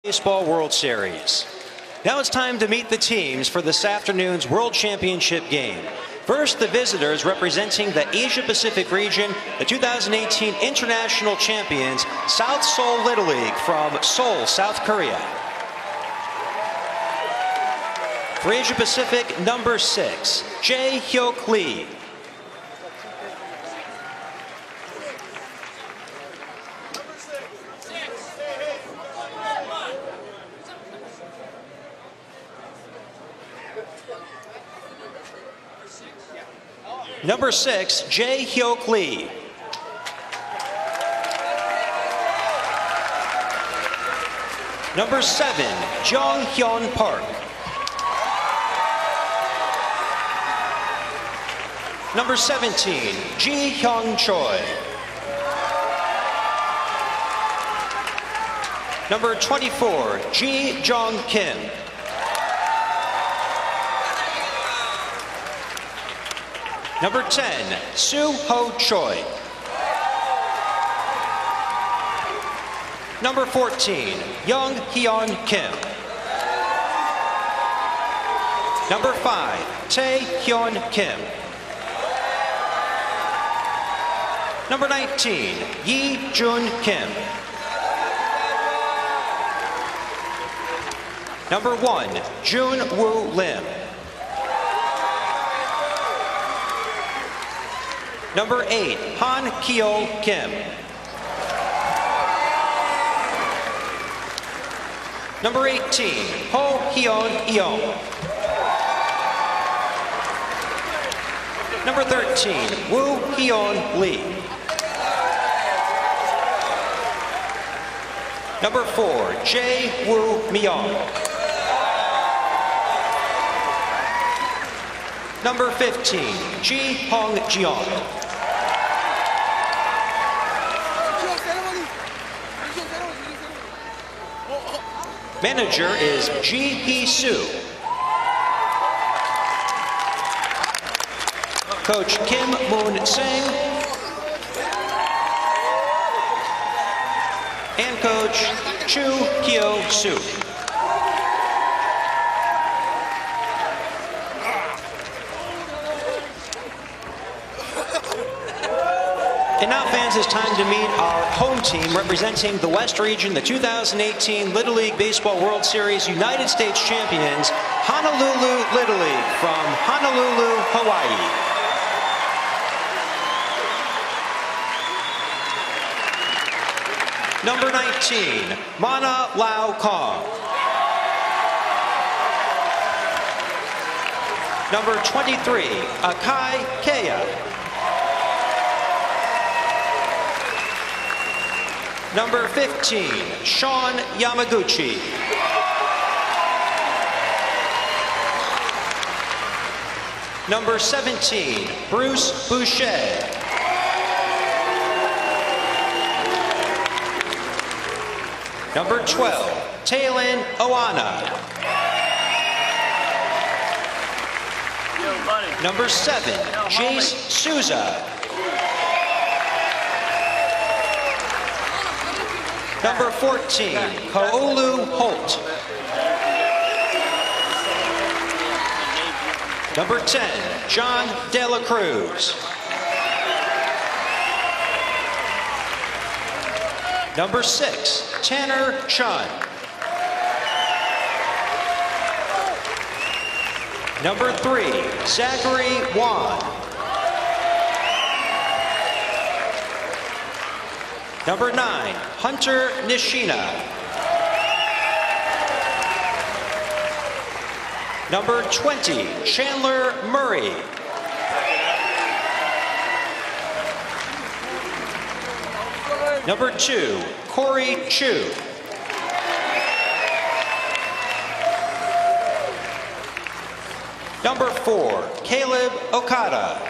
Baseball World Series. Now it's time to meet the teams for this afternoon's World Championship game. First, the visitors representing the Asia-Pacific region, the 2018 international champions, South Seoul Little League from Seoul, South Korea. For Asia-Pacific, number 6, Jae-hyuk Lee. Number 6, Jae-hyuk Lee. Number 7, Jong-hyun Park. Number 17, Ji-hyung Choi. Number 24, Ji Jong Kim. Number 10, Soo Ho Choi. Number 14, Young Hyun Kim. Number 5, Tae Hyun Kim. Number 19, Yi Jun Kim. Number 1, Jun Woo Lim. Number 8, Han Kyo Kim. Number 18, Ho Hyun Yeong. Number 13, Woo Hyun Lee. Number 4, Jae Woo Myung. Number 15, Ji Hong Jeon. Manager is Ji Hee Soo. Coach Kim Moon Sing. And Coach Chu Kyo Soo. And now, fans, it's time to meet our home team representing the West Region, the 2018 Little League Baseball World Series United States champions, Honolulu Little League from Honolulu, Hawaii. Number 19, Mana Lau Kong. Number 23, Akai Kea. Number 15, Sean Yamaguchi. Number 17, Bruce Boucher. Number 12, Taylin Oana. Number 7, Jace Souza. Number 14, Koulu Holt. Number 10, John De La Cruz. Number 6, Tanner Chun. Number 3, Zachary Wan. Number 9, Hunter Nishina. Number 20, Chandler Murray. Number 2, Corey Chu. Number 4, Caleb Okada.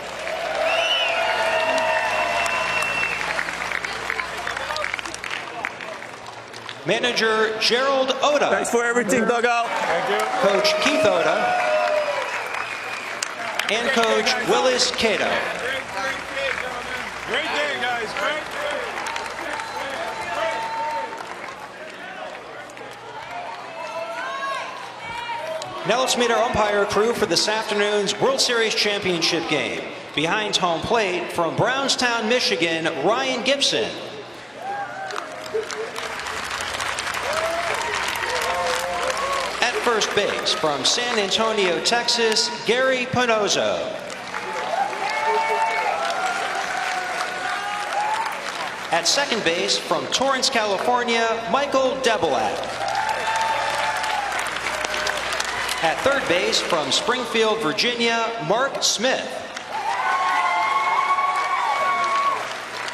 Manager Gerald Oda. Thanks for everything, dugout. Thank you. Coach Keith Oda. And Coach Willis Cato. Great day, guys. Great day. Now let's meet our umpire crew for this afternoon's World Series Championship game. Behind home plate from Brownstown, Michigan, Ryan Gibson. At first base from San Antonio, Texas, Gary Panozzo. At second base from Torrance, California, Michael Debelak. At third base from Springfield, Virginia, Mark Smith.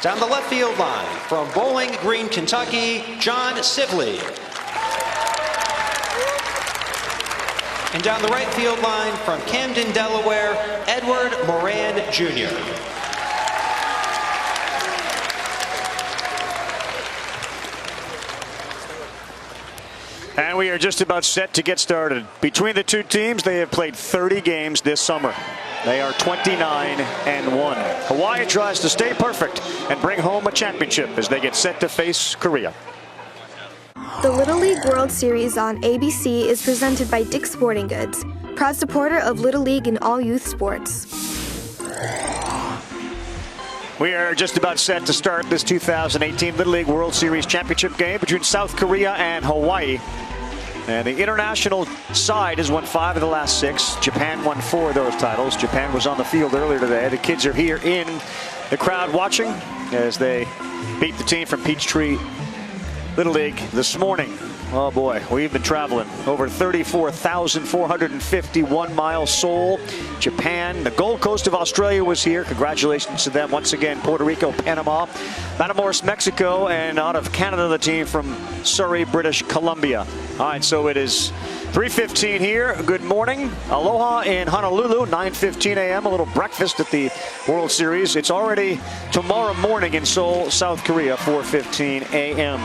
Down the left field line from Bowling Green, Kentucky, John Sibley. And down the right field line from Camden, Delaware, Edward Moran Jr. And we are just about set to get started. Between the two teams, they have played 30 games this summer. They are 29-1. Hawaii tries to stay perfect and bring home a championship as they get set to face Korea. The Little League World Series on ABC is presented by Dick's Sporting Goods, proud supporter of Little League and all youth sports. We are just about set to start this 2018 Little League World Series Championship game between South Korea and Hawaii. And the international side has won 5 of the last 6. Japan won 4 of those titles. Japan was on the field earlier today. The kids are here in the crowd watching as they beat the team from Peachtree Little League this morning. Oh boy, we've been traveling over 34,451 miles. Seoul, Japan, the Gold Coast of Australia was here. Congratulations to them once again. Puerto Rico, Panama, Matamoros, Mexico, and out of Canada, the team from Surrey, British Columbia. All right, so it is 3:15 here. Good morning. Aloha in Honolulu, 9:15 a.m. A little breakfast at the World Series. It's already tomorrow morning in Seoul, South Korea, 4:15 a.m.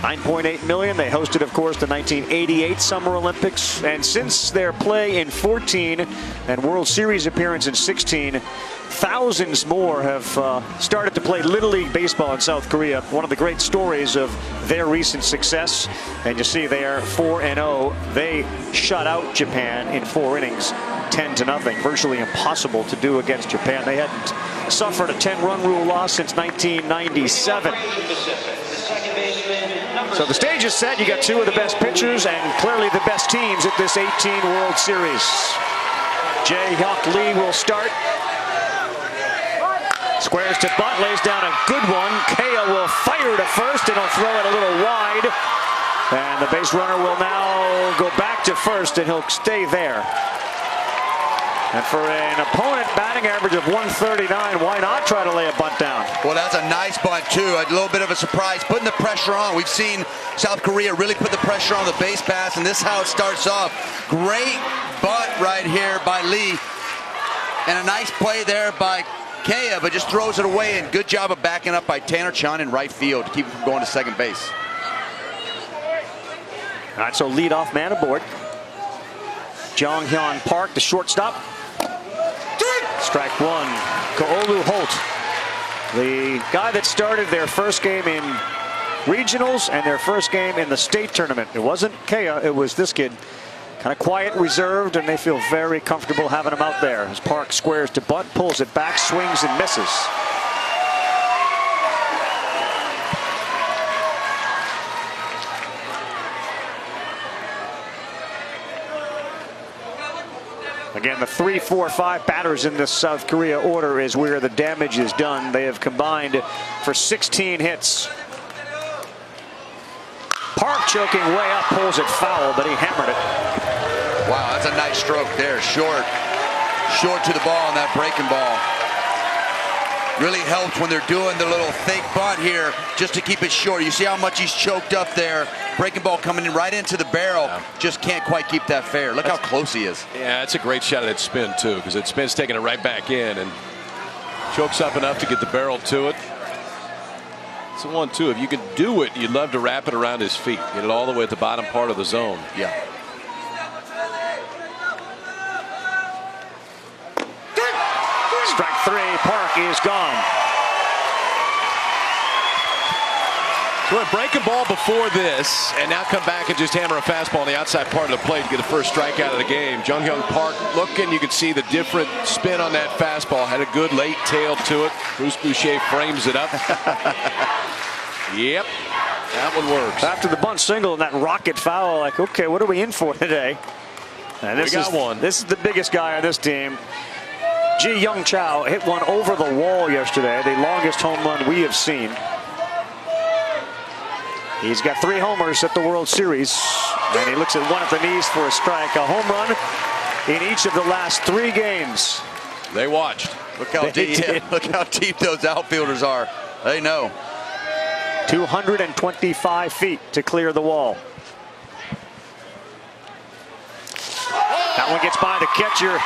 9.8 million. They hosted, of course, the 1988 Summer Olympics. And since their play in 14 and World Series appearance in 16, thousands more have started to play Little League baseball in South Korea. One of the great stories of their recent success. And you see they are 4-0. They shut out Japan in 4 innings, 10-0. Virtually impossible to do against Japan. They hadn't suffered a 10-run rule loss since 1997. So the stage is set. You got 2 of the best pitchers and clearly the best teams at this 18 World Series. Jae-hyuk Lee will start. Squares to bunt, lays down a good one. Kea will fire to first and he'll throw it a little wide. And the base runner will now go back to first and he'll stay there. And for an opponent batting average of 139, why not try to lay a bunt down? Well, that's a nice bunt, too. A little bit of a surprise, putting the pressure on. We've seen South Korea really put the pressure on the base pass, and this is how it starts off. Great bunt right here by Lee. And a nice play there by Kea, but just throws it away, and good job of backing up by Tanner Chun in right field to keep him from going to second base. All right, so leadoff man aboard. Jong-hyun Park, the shortstop. Strike 1. Ko'olu Holt, the guy that started their first game in regionals and their first game in the state tournament. It wasn't Kea, it was this kid. Kind of quiet, reserved, and they feel very comfortable having him out there. As Park squares to bunt, pulls it back, swings and misses. Again, the 3, 4, 5 batters in this South Korea order is where the damage is done. They have combined for 16 hits. Park choking way up, pulls it foul, but he hammered it. Wow, that's a nice stroke there. Short to the ball on that breaking ball. Really helps when they're doing the little fake bunt here just to keep it short. You see how much he's choked up there. Breaking ball coming in right into the barrel. Yeah. Just can't quite keep that fair. Look how close he is. Yeah, it's a great shot at that spin, too, because that spin's taking it right back in and chokes up enough to get the barrel to it. It's a 1-2. If you can do it, you'd love to wrap it around his feet. Get it all the way at the bottom part of the zone. Yeah. Strike 3, Park is gone. Well, breaking ball before this, and now come back and just hammer a fastball on the outside part of the plate to get the first strikeout of the game. Jung-Hyun Park looking, you can see the different spin on that fastball. Had a good late tail to it. Bruce Boucher frames it up. Yep, that one works. After the bunt single and that rocket foul, like, okay, what are we in for today? And this We got one. This is the biggest guy on this team. Ji-Young Chow hit one over the wall yesterday, the longest home run we have seen. He's got 3 homers at the World Series, and he looks at one at the knees for a strike. A home run in each of the last 3 games. They watched. Look how deep those outfielders are. They know. 225 feet to clear the wall. That one gets by the catcher,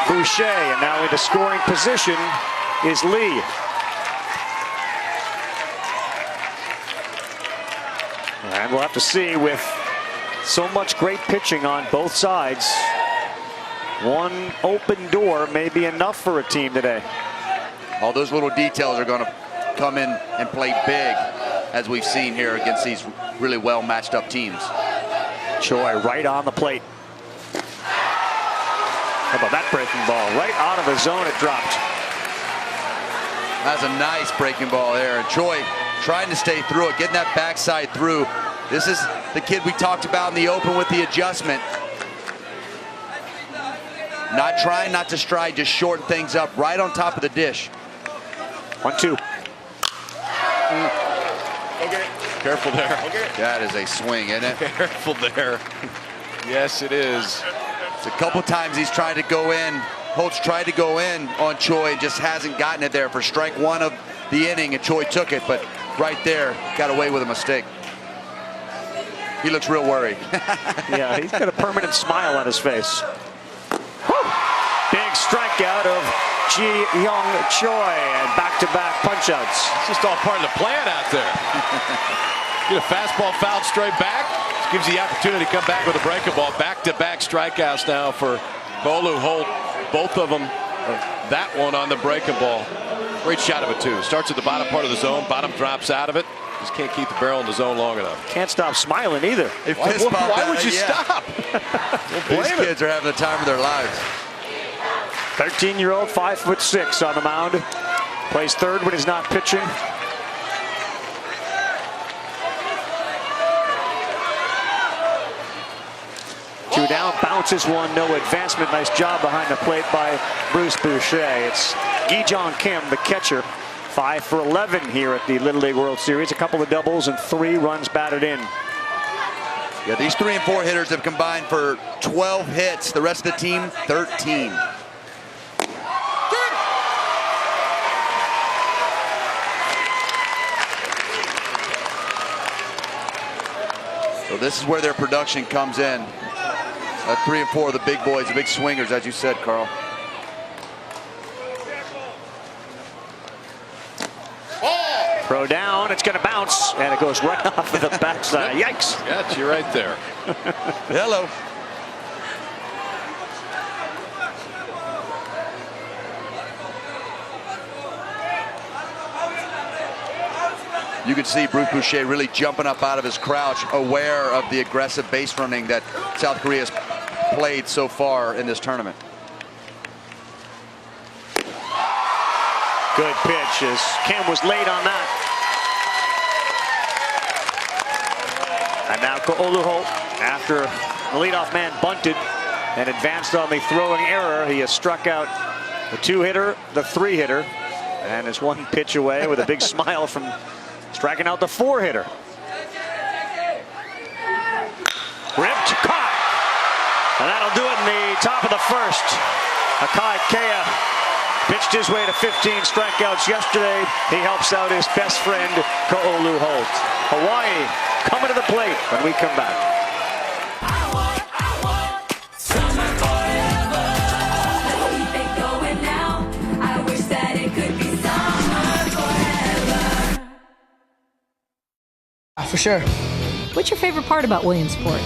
Boucher, and now into scoring position is Lee. And we'll have to see, with so much great pitching on both sides, one open door may be enough for a team today. All those little details are going to come in and play big, as we've seen here against these really well matched up teams. Choi right on the plate. How about that breaking ball? Right out of the zone it dropped. That's a nice breaking ball there. And Choi trying to stay through it, getting that backside through. This is the kid we talked about in the open with the adjustment. Not trying not to stride, just shorten things up right on top of the dish. 1-2. Okay. Careful there. Okay. That is a swing, isn't it? Careful there. Yes, it is. It's a couple times he's tried to go in. Holtz tried to go in on Choi and just hasn't gotten it there for strike 1 of the inning, and Choi took it, but right there got away with a mistake. He looks real worried. Yeah, he's got a permanent smile on his face. Woo! Big strikeout of Ji-Young Choi, and back-to-back punch-outs. It's just all part of the plan out there. Get a fastball fouled straight back. Gives the opportunity to come back with a breaking ball. Back-to-back strikeouts now for Ko-Oh-Loo, Holt. Both of them. That one on the breaking ball. Great shot of it, too. Starts at the bottom part of the zone. Bottom drops out of it. Just can't keep the barrel in the zone long enough. Can't stop smiling either. Why would you stop? These kids are having the time of their lives. 13-year-old, 5'6" on the mound. Plays third when he's not pitching. Two down, bounces one, no advancement. Nice job behind the plate by Bruce Boucher. It's Gi-Jong Kim, the catcher. 5 for 11 here at the Little League World Series. A couple of doubles and 3 runs batted in. Yeah, these 3 and 4 hitters have combined for 12 hits. The rest of the team, 13. So this is where their production comes in. 3 and 4 of the big boys, the big swingers, as you said, Carl. Throw down, it's going to bounce, and it goes right off of the backside. Yikes. Got you right there. Hello. You can see Bruce Boucher really jumping up out of his crouch, aware of the aggressive base running that South Korea has played so far in this tournament. Good pitch as Kim was late on that. And now Ko-Oh-Loo Holt, after the leadoff man bunted and advanced on the throwing error, he has struck out the 2-hitter, the 3-hitter, and is 1 pitch away with a big smile from striking out the 4-hitter. Ripped, caught, and that'll do it in the top of the first. Akai Kea pitched his way to 15 strikeouts yesterday. He helps out his best friend, Ko-Oh-Loo Holt. Hawaii coming to the plate when we come back. For sure. What's your favorite part about Williamsport?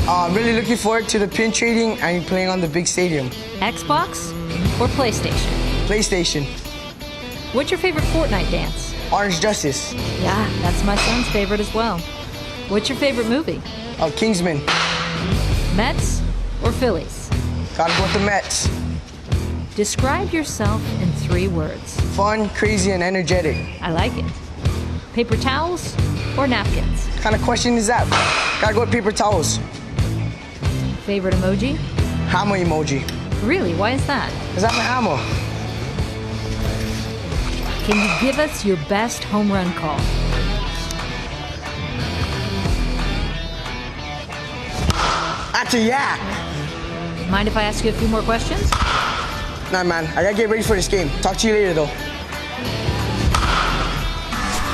I'm really looking forward to the pin trading and playing on the big stadium. Xbox or PlayStation? PlayStation. What's your favorite Fortnite dance? Orange Justice. Yeah, that's my son's favorite as well. What's your favorite movie? Kingsman. Mets or Phillies? Gotta go with the Mets. Describe yourself in 3 words. Fun, crazy, and energetic. I like it. Paper towels or napkins? What kind of question is that? Gotta go with paper towels. Favorite emoji? Hammer emoji. Really? Why is that? Is that my hammer? Can you give us your best home run call? That's a yak. Mind if I ask you a few more questions? Nah, man. I gotta get ready for this game. Talk to you later, though.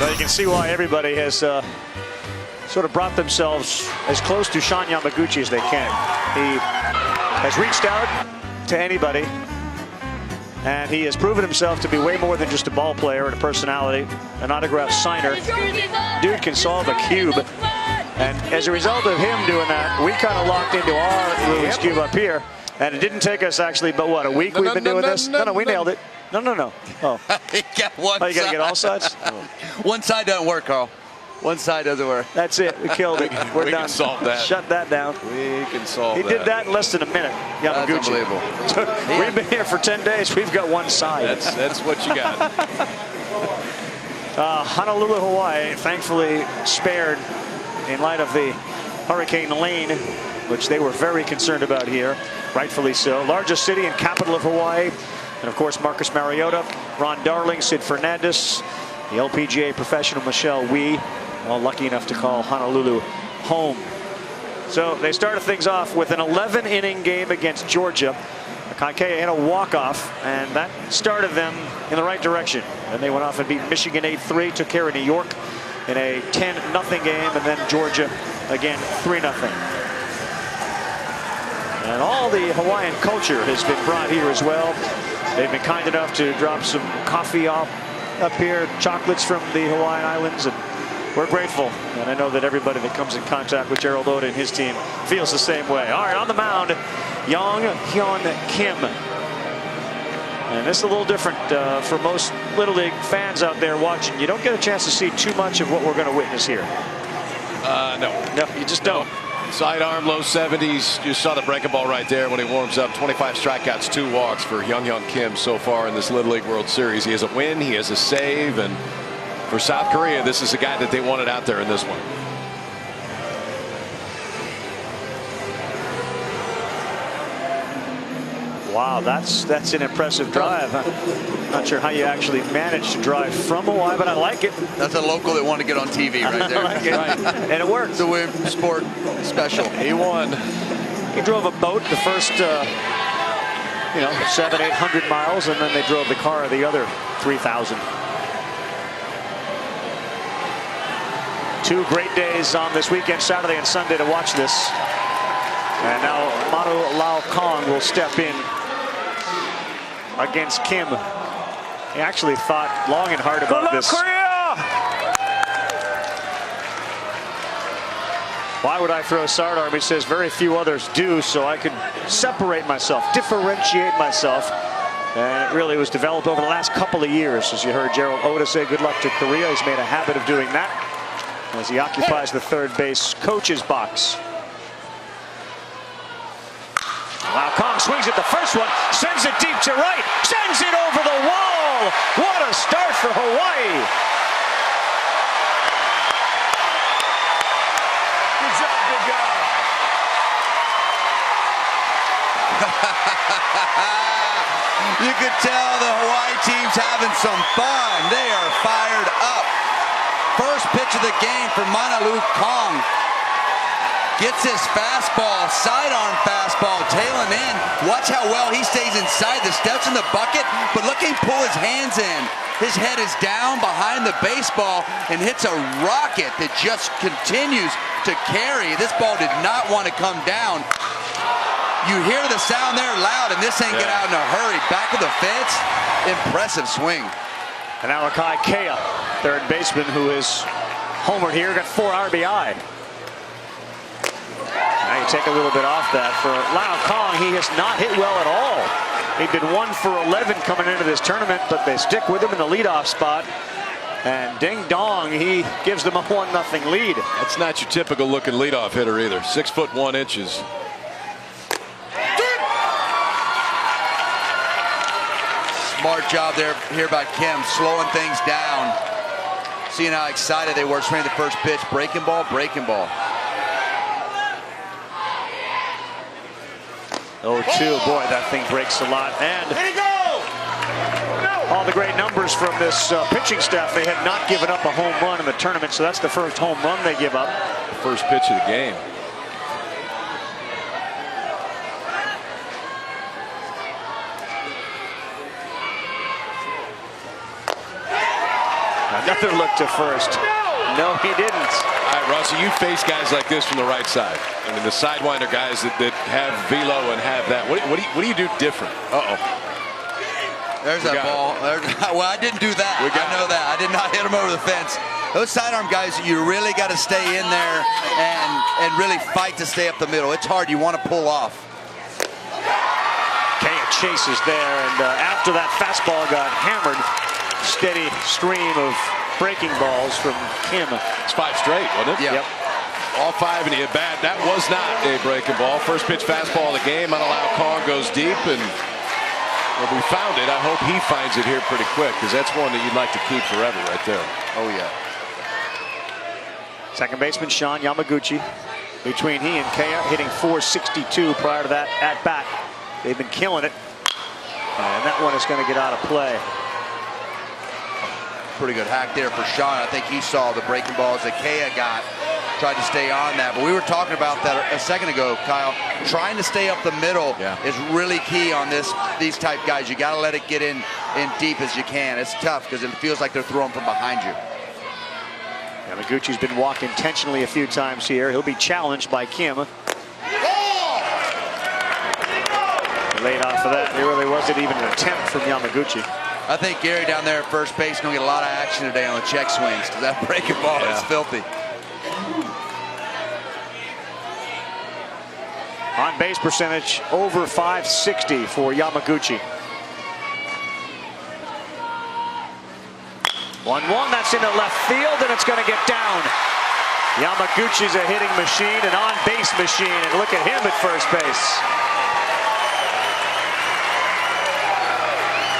Well, you can see why everybody has sort of brought themselves as close to Sean Yamaguchi as they can. He has reached out to anybody, and he has proven himself to be way more than just a ball player and a personality, an autograph signer. Dude can solve a cube. And as a result of him doing that, we kind of locked into our Rubik's Cube up here. And it didn't take us actually, but what, a week we've been doing this? No, we nailed it. No. Oh. You got one Oh, you got to get all sides? Oh. One side doesn't work, Carl. One side doesn't work. That's it. We killed it. We're We done. can solve that. Shut that down. We can solve He that. did that in less than a minute. That's Yamaguchi. unbelievable. We've been here for 10 days. We've got one side. That's what you got. Honolulu, Hawaii, thankfully spared in light of the Hurricane Lane, which they were very concerned about here, rightfully so. Largest city and capital of Hawaii. And of course, Marcus Mariota, Ron Darling, Sid Fernandez, the LPGA professional Michelle Wee, all lucky enough to call Honolulu home. So they started things off with an 11-inning game against Georgia. Kaikea hit a walk-off, and that started them in the right direction. Then they went off and beat Michigan 8-3, took care of New York in a 10-0 game, and then Georgia again 3-0. And all the Hawaiian culture has been brought here as well. They've been kind enough to drop some coffee off up here, chocolates from the Hawaiian Islands, and we're grateful. And I know that everybody that comes in contact with Gerald Oda and his team feels the same way. All right, on the mound, Young Hyun Kim. And this is a little different for most Little League fans out there watching. You don't get a chance to see too much of what we're going to witness here. No, you just don't. Sidearm, low 70s. You saw the breaking ball right there when he warms up. 25 strikeouts, 2 walks for Hyun Kim so far in this Little League World Series. He has a win, he has a save, and for South Korea, this is a guy that they wanted out there in this one. Wow, that's an impressive drive. I'm not sure how you actually managed to drive from Hawaii, but I like it. That's a local that wanted to get on TV right there. I like it. Right. And it worked. The Win Sport special. He won. He drove a boat the first, 700-800 miles, and then they drove the car the other 3,000. 2 great days on this weekend, Saturday and Sunday, to watch this. And now Manu Lau Kong will step in against Kim. He actually thought long and hard about this. Korea! Why would I throw sidearm? He says very few others do, so I could separate myself, differentiate myself. And it really was developed over the last couple of years. As you heard Gerald Oda say good luck to Korea. He's made a habit of doing that as he occupies the third base coach's box. Lau Kong swings at the first one, sends it deep to right, sends it over the wall. What a start for Hawaii. Good job, big guy. You could tell the Hawaii team's having some fun. They are fired up. First pitch of the game for Manu Kong. Gets his fastball, sidearm fastball, tailing in. Watch how well he stays inside the steps in the bucket, but look at him pull his hands in. His head is down behind the baseball and hits a rocket that just continues to carry. This ball did not want to come down. You hear the sound there loud, and this ain't get out in a hurry. Back of the fence, impressive swing. And now Kaikea, third baseman, who is homered here, got 4 RBI. Now you take a little bit off that. For Lau Kong, he has not hit well at all. He'd been 1 for 11 coming into this tournament, but they stick with him in the leadoff spot. And ding dong, he gives them a 1-0 lead. That's not your typical looking leadoff hitter either. 6 foot 1 inches. Smart job there here by Kim, slowing things down. Seeing how excited they were swinging the first pitch. Breaking ball, breaking ball. 0-2, boy, that thing breaks a lot. And all the great numbers from this pitching staff. They had not given up a home run in the tournament, so that's the first home run they give up. The first pitch of the game. Another look to first. No, he didn't. All right, Rossi, you face guys like this from the right side. I mean, the sidewinder guys that have velo and have that. What do you do different? Uh-oh. There's that ball. Well, I didn't do that. I know that. I did not hit him over the fence. Those sidearm guys, you really got to stay in there and really fight to stay up the middle. It's hard. You want to pull off. Kaya chases there, and after that fastball got hammered, steady stream of breaking balls from Kim. It's 5 straight, wasn't it? Yep. All 5 and he hit bad. That was not a breaking ball. First pitch fastball of the game. Unallowed Kong goes deep, and when we found it, I hope he finds it here pretty quick, because that's one that you'd like to keep forever right there. Oh, yeah. Second baseman Sean Yamaguchi. Between he and Kaya, hitting .462 prior to that at bat. They've been killing it, and that one is going to get out of play. Pretty good hack there for Sean. I think he saw the breaking balls that Kaya got. Tried to stay on that, but we were talking about that a second ago, Kyle. Trying to stay up the middle is really key on these type guys. You got to let it get in deep as you can. It's tough because it feels like they're throwing from behind you. Yamaguchi's been walked intentionally a few times here. He'll be challenged by Kim. Laid off of that. There really wasn't even an attempt from Yamaguchi. I think Gary down there at first base is going to get a lot of action today on the check swings, because that breaking ball is filthy. On base percentage over .560 for Yamaguchi. 1-1, that's into left field, and it's going to get down. Yamaguchi's a hitting machine, an on-base machine, and look at him at first base.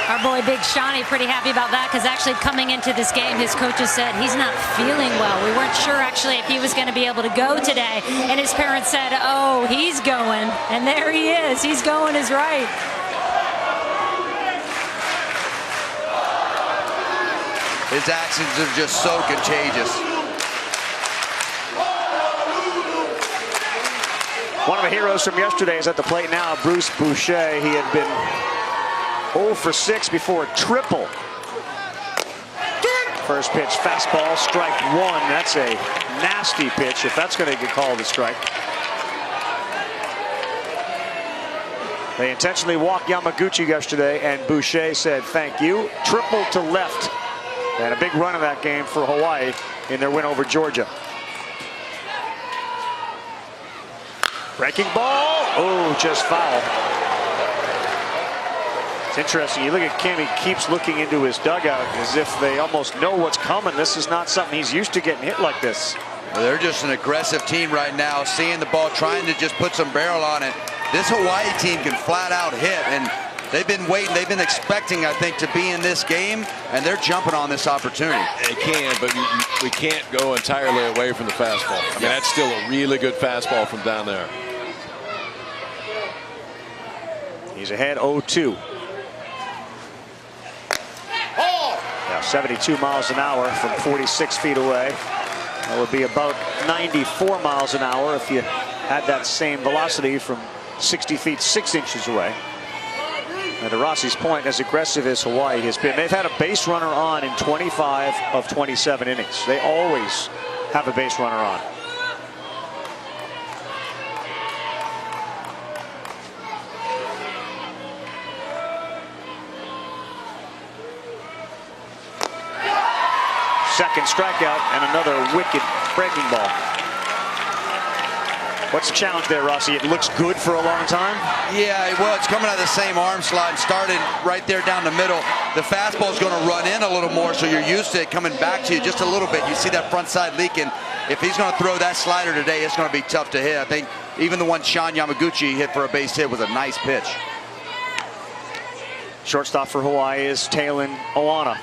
Our boy Big Shawnee pretty happy about that, because actually coming into this game, his coaches said he's not feeling well. We weren't sure actually if he was going to be able to go today, and his parents said, oh, he's going, and there he is. He's going is right. His actions are just so contagious. One of the heroes from yesterday is at the plate now, Bruce Boucher. He had been 0 for 6 before a triple. First pitch, fastball, strike 1. That's a nasty pitch if that's going to get called a strike. They intentionally walked Yamaguchi yesterday, and Boucher said thank you. Triple to left. And a big run in that game for Hawaii in their win over Georgia. Breaking ball. Oh, just foul. It's interesting. You look at Kim, he keeps looking into his dugout as if they almost know what's coming. This is not something he's used to getting hit like this. Well, they're just an aggressive team right now, seeing the ball, trying to just put some barrel on it. This Hawaii team can flat out hit, and they've been waiting. They've been expecting, I think, to be in this game, and they're jumping on this opportunity. They can, but we can't go entirely away from the fastball. I mean, that's still a really good fastball from down there. He's ahead 0-2. Now 72 miles an hour from 46 feet away. That would be about 94 miles an hour if you had that same velocity from 60 feet 6 inches away. And to Rossi's point, as aggressive as Hawaii has been, they've had a base runner on in 25 of 27 innings. They always have a base runner on. Second strikeout and another wicked breaking ball. What's the challenge there, Rossi? It looks good for a long time. Yeah, well, it's coming out of the same arm slot, started right there down the middle. The fastball is going to run in a little more, so you're used to it coming back to you just a little bit. You see that front side leaking. If he's going to throw that slider today, it's going to be tough to hit. I think even the one Sean Yamaguchi hit for a base hit was a nice pitch. Shortstop for Hawaii is Talon Oana.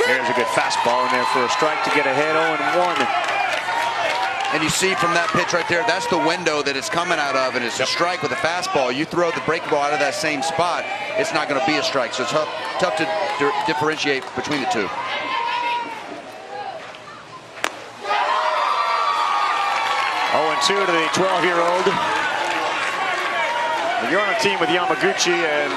There's a good fastball in there for a strike to get ahead 0-1. And you see from that pitch right there, that's the window that it's coming out of, and it's a strike with a fastball. You throw the breaking ball out of that same spot, it's not going to be a strike. So it's tough to differentiate between the two. Oh, 2 to the 12-year-old. When you're on a team with Yamaguchi and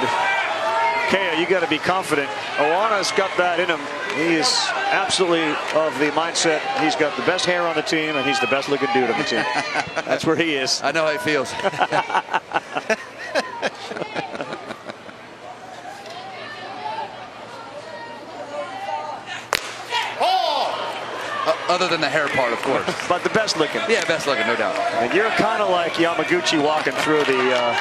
Kea, you got to be confident. Oana's got that in him. He is absolutely of the mindset. He's got the best hair on the team, and he's the best looking dude on the team. That's where he is. I know how he feels. Other than the hair part, of course. But the best looking. Yeah, best looking, no doubt. And you're kind of like Yamaguchi walking through the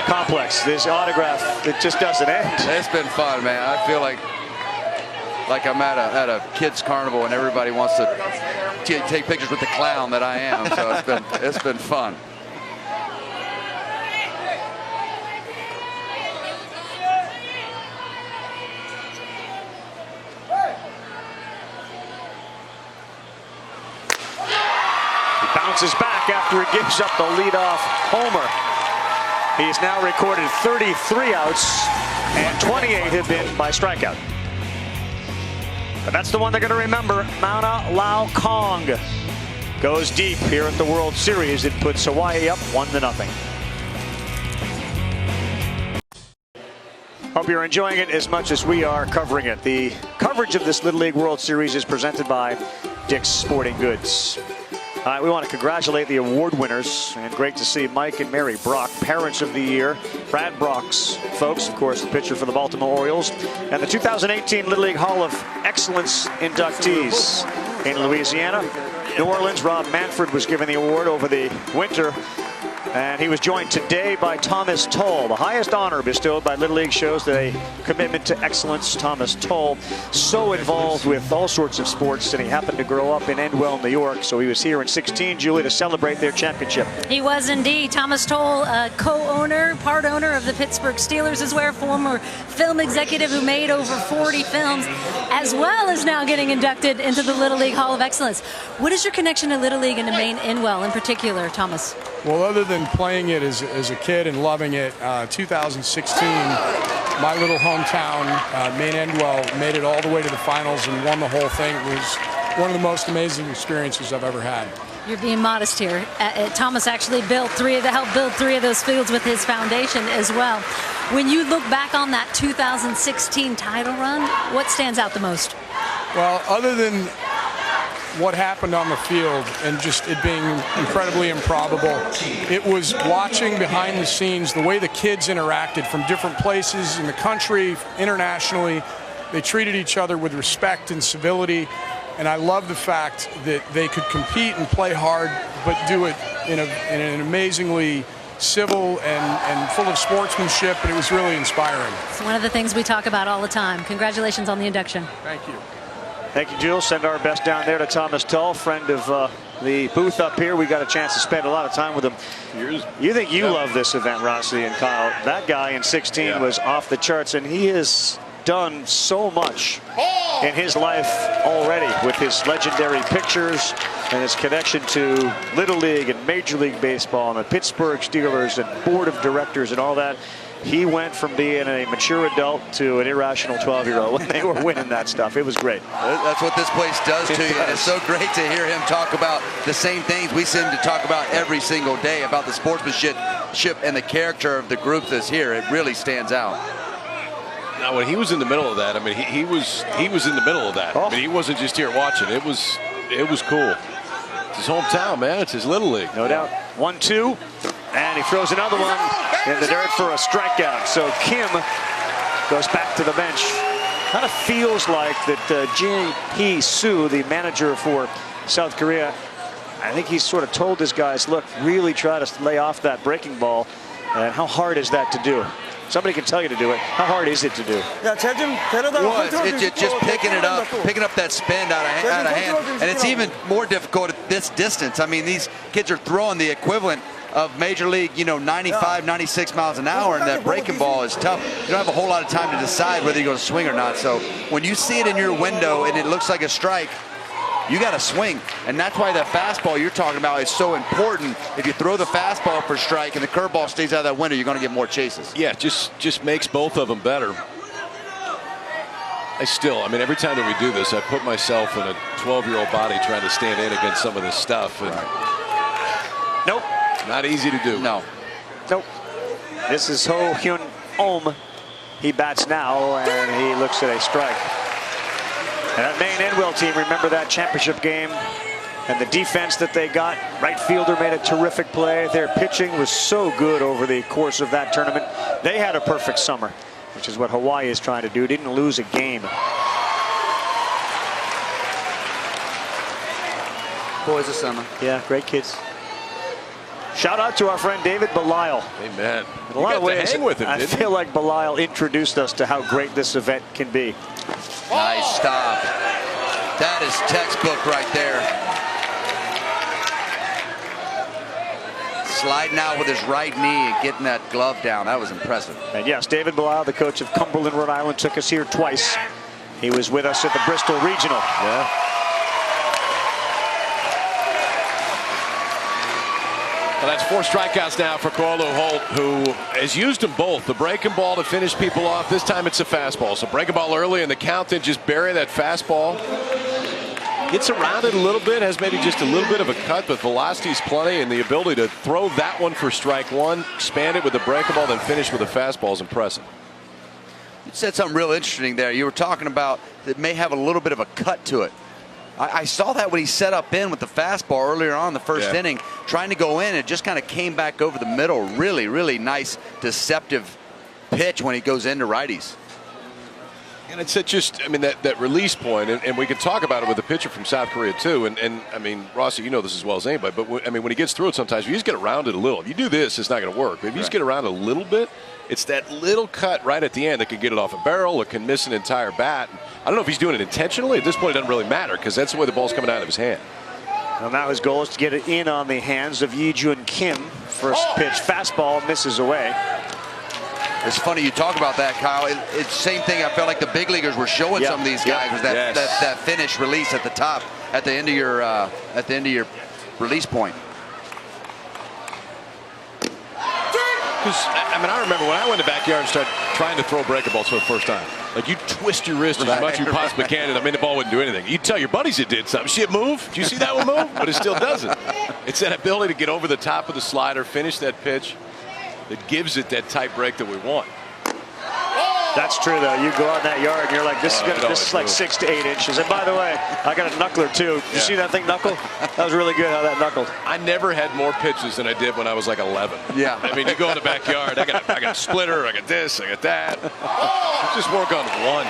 complex. This autograph, it just doesn't end. It's been fun, man. I feel like I'm at a kids carnival and everybody wants to take pictures with the clown that I am. So it's been fun. Bounces back after he gives up the leadoff homer. He's now recorded 33 outs, and 28 have been by strikeout. But that's the one they're going to remember. Mauna Lau Kong goes deep here at the World Series. It puts Hawaii up 1-0. Hope you're enjoying it as much as we are covering it. The coverage of this Little League World Series is presented by Dick's Sporting Goods. All right, we want to congratulate the award winners, and great to see Mike and Mary Brock, Parents of the Year. Brad Brock's folks, of course, the pitcher for the Baltimore Orioles, and the 2018 Little League Hall of Excellence inductees. In Louisiana, New Orleans, Rob Manfred was given the award over the winter, and he was joined today by Thomas Toll. The highest honor bestowed by Little League shows the commitment to excellence. Thomas Toll, so involved with all sorts of sports, and he happened to grow up in Endwell, New York, so he was here in 16, Julie, to celebrate their championship. He was indeed. Thomas Toll, co-owner, part owner of the Pittsburgh Steelers as well, former film executive who made over 40 films, as well as now getting inducted into the Little League Hall of Excellence. What is your connection to Little League and to Maine Endwell in particular, Thomas? Well, other than playing it as a kid and loving it, 2016, my little hometown, Maine Endwell, made it all the way to the finals and won the whole thing. It was one of the most amazing experiences I've ever had. You're being modest here. Thomas actually helped build 3 of those fields with his foundation as well. When you look back on that 2016 title run, what stands out the most? Well, other than what happened on the field and just it being incredibly improbable, it was watching behind the scenes the way the kids interacted from different places in the country, internationally. They treated each other with respect and civility, and I love the fact that they could compete and play hard but do it in an amazingly civil and full of sportsmanship, and it was really inspiring. It's one of the things we talk about all the time. Congratulations on the induction. Thank you. Thank you, Jules. Send our best down there to Thomas Tull, friend of the booth up here. We got a chance to spend a lot of time with him. You think you love this event, Rossi and Kyle. That guy in 16 was off the charts, and he has done so much in his life already with his legendary pictures and his connection to Little League and Major League Baseball and the Pittsburgh Steelers and board of directors and all that. He went from being a mature adult to an irrational 12-year-old when they were winning that stuff. It was great. That's what this place does to you. And it's so great to hear him talk about the same things we seem to talk about every single day, about the sportsmanship and the character of the group that's here. It really stands out. Now, when he was in the middle of that, I mean, he was in the middle of that. I mean, he wasn't just here watching. It was cool. It's his hometown, man. It's his Little League. No doubt. 1-2, and he throws another one in the dirt for a strikeout. So Kim goes back to the bench. Kind of feels like that Ji-hee Soo, the manager for South Korea, I think he's sort of told his guys, look, really try to lay off that breaking ball. And how hard is that to do? Somebody can tell you to do it. How hard is it to do? Well, it's just picking up that spin out of hand. And it's even more difficult at this distance. I mean, these kids are throwing the equivalent of Major League, 95, 96 miles an hour, and that breaking ball is tough. You don't have a whole lot of time to decide whether you're going to swing or not. So when you see it in your window and it looks like a strike, you got to swing. And that's why that fastball you're talking about is so important. If you throw the fastball for strike and the curveball stays out of that window, you're going to get more chases. Yeah, just makes both of them better. I mean, every time that we do this, I put myself in a 12-year-old body trying to stand in against some of this stuff. And Nope. Not easy to do. No. Nope. This is Ho Hyun Ohm. He bats now, and he looks at a strike. And that Maine Enwell team, remember that championship game and the defense that they got? Right fielder made a terrific play. Their pitching was so good over the course of that tournament. They had a perfect summer, which is what Hawaii is trying to do. Didn't lose a game. Boys of summer. Yeah, great kids. Shout out to our friend David Belisle. Amen. In a lot of ways, hang with him, I feel like Belisle introduced us to how great this event can be. Nice stop. That is textbook right there. Sliding out with his right knee and getting that glove down. That was impressive. And yes, David Belisle, the coach of Cumberland, Rhode Island, took us here twice. He was with us at the Bristol Regional. Yeah. Well, that's 4 strikeouts now for Carlo Holt, who has used them both. The breaking ball to finish people off. This time it's a fastball. So breaking ball early in the count, then just bury that fastball. Gets around it a little bit, has maybe just a little bit of a cut, but velocity's plenty, and the ability to throw that one for strike one, expand it with the breaking ball, then finish with a fastball is impressive. You said something real interesting there. You were talking about that may have a little bit of a cut to it. I saw that when he set up in with the fastball earlier on in the first inning, trying to go in. It just kind of came back over the middle. Really, really nice, deceptive pitch when he goes into righties. And it's just, I mean, that release point, and we can talk about it with the pitcher from South Korea too. And I mean, Rossi, you know this as well as anybody, but I mean, when he gets through it sometimes, if you just get around it a little. If you do this, it's not going to work. But if you just get around it a little bit, it's that little cut right at the end that can get it off a barrel or can miss an entire bat. I don't know if he's doing it intentionally. At this point, it doesn't really matter because that's the way the ball's coming out of his hand. Well, now his goal is to get it in on the hands of Yi-Jun Kim. First pitch, fastball, misses away. It's funny you talk about that, Kyle. It's the same thing I felt like the big leaguers were showing some of these guys was that finish release at the top, at the end of your release point. I mean, I remember when I went to the backyard and started trying to throw breaking balls for the first time. Like, you twist your wrist as much as you possibly can, and I mean, the ball wouldn't do anything. You tell your buddies it did something. See it move? Did you see that one move? But it still doesn't. It's that ability to get over the top of the slider, finish that pitch, that gives it that tight break that we want. That's true, though. You go out in that yard and you're like, this is like 6 to 8 inches. And by the way, I got a knuckler too. You see that thing knuckle? That was really good how that knuckled. I never had more pitches than I did when I was like 11. Yeah. I mean, you go in the backyard, I got a splitter, I got this, I got that. Let's just work on one.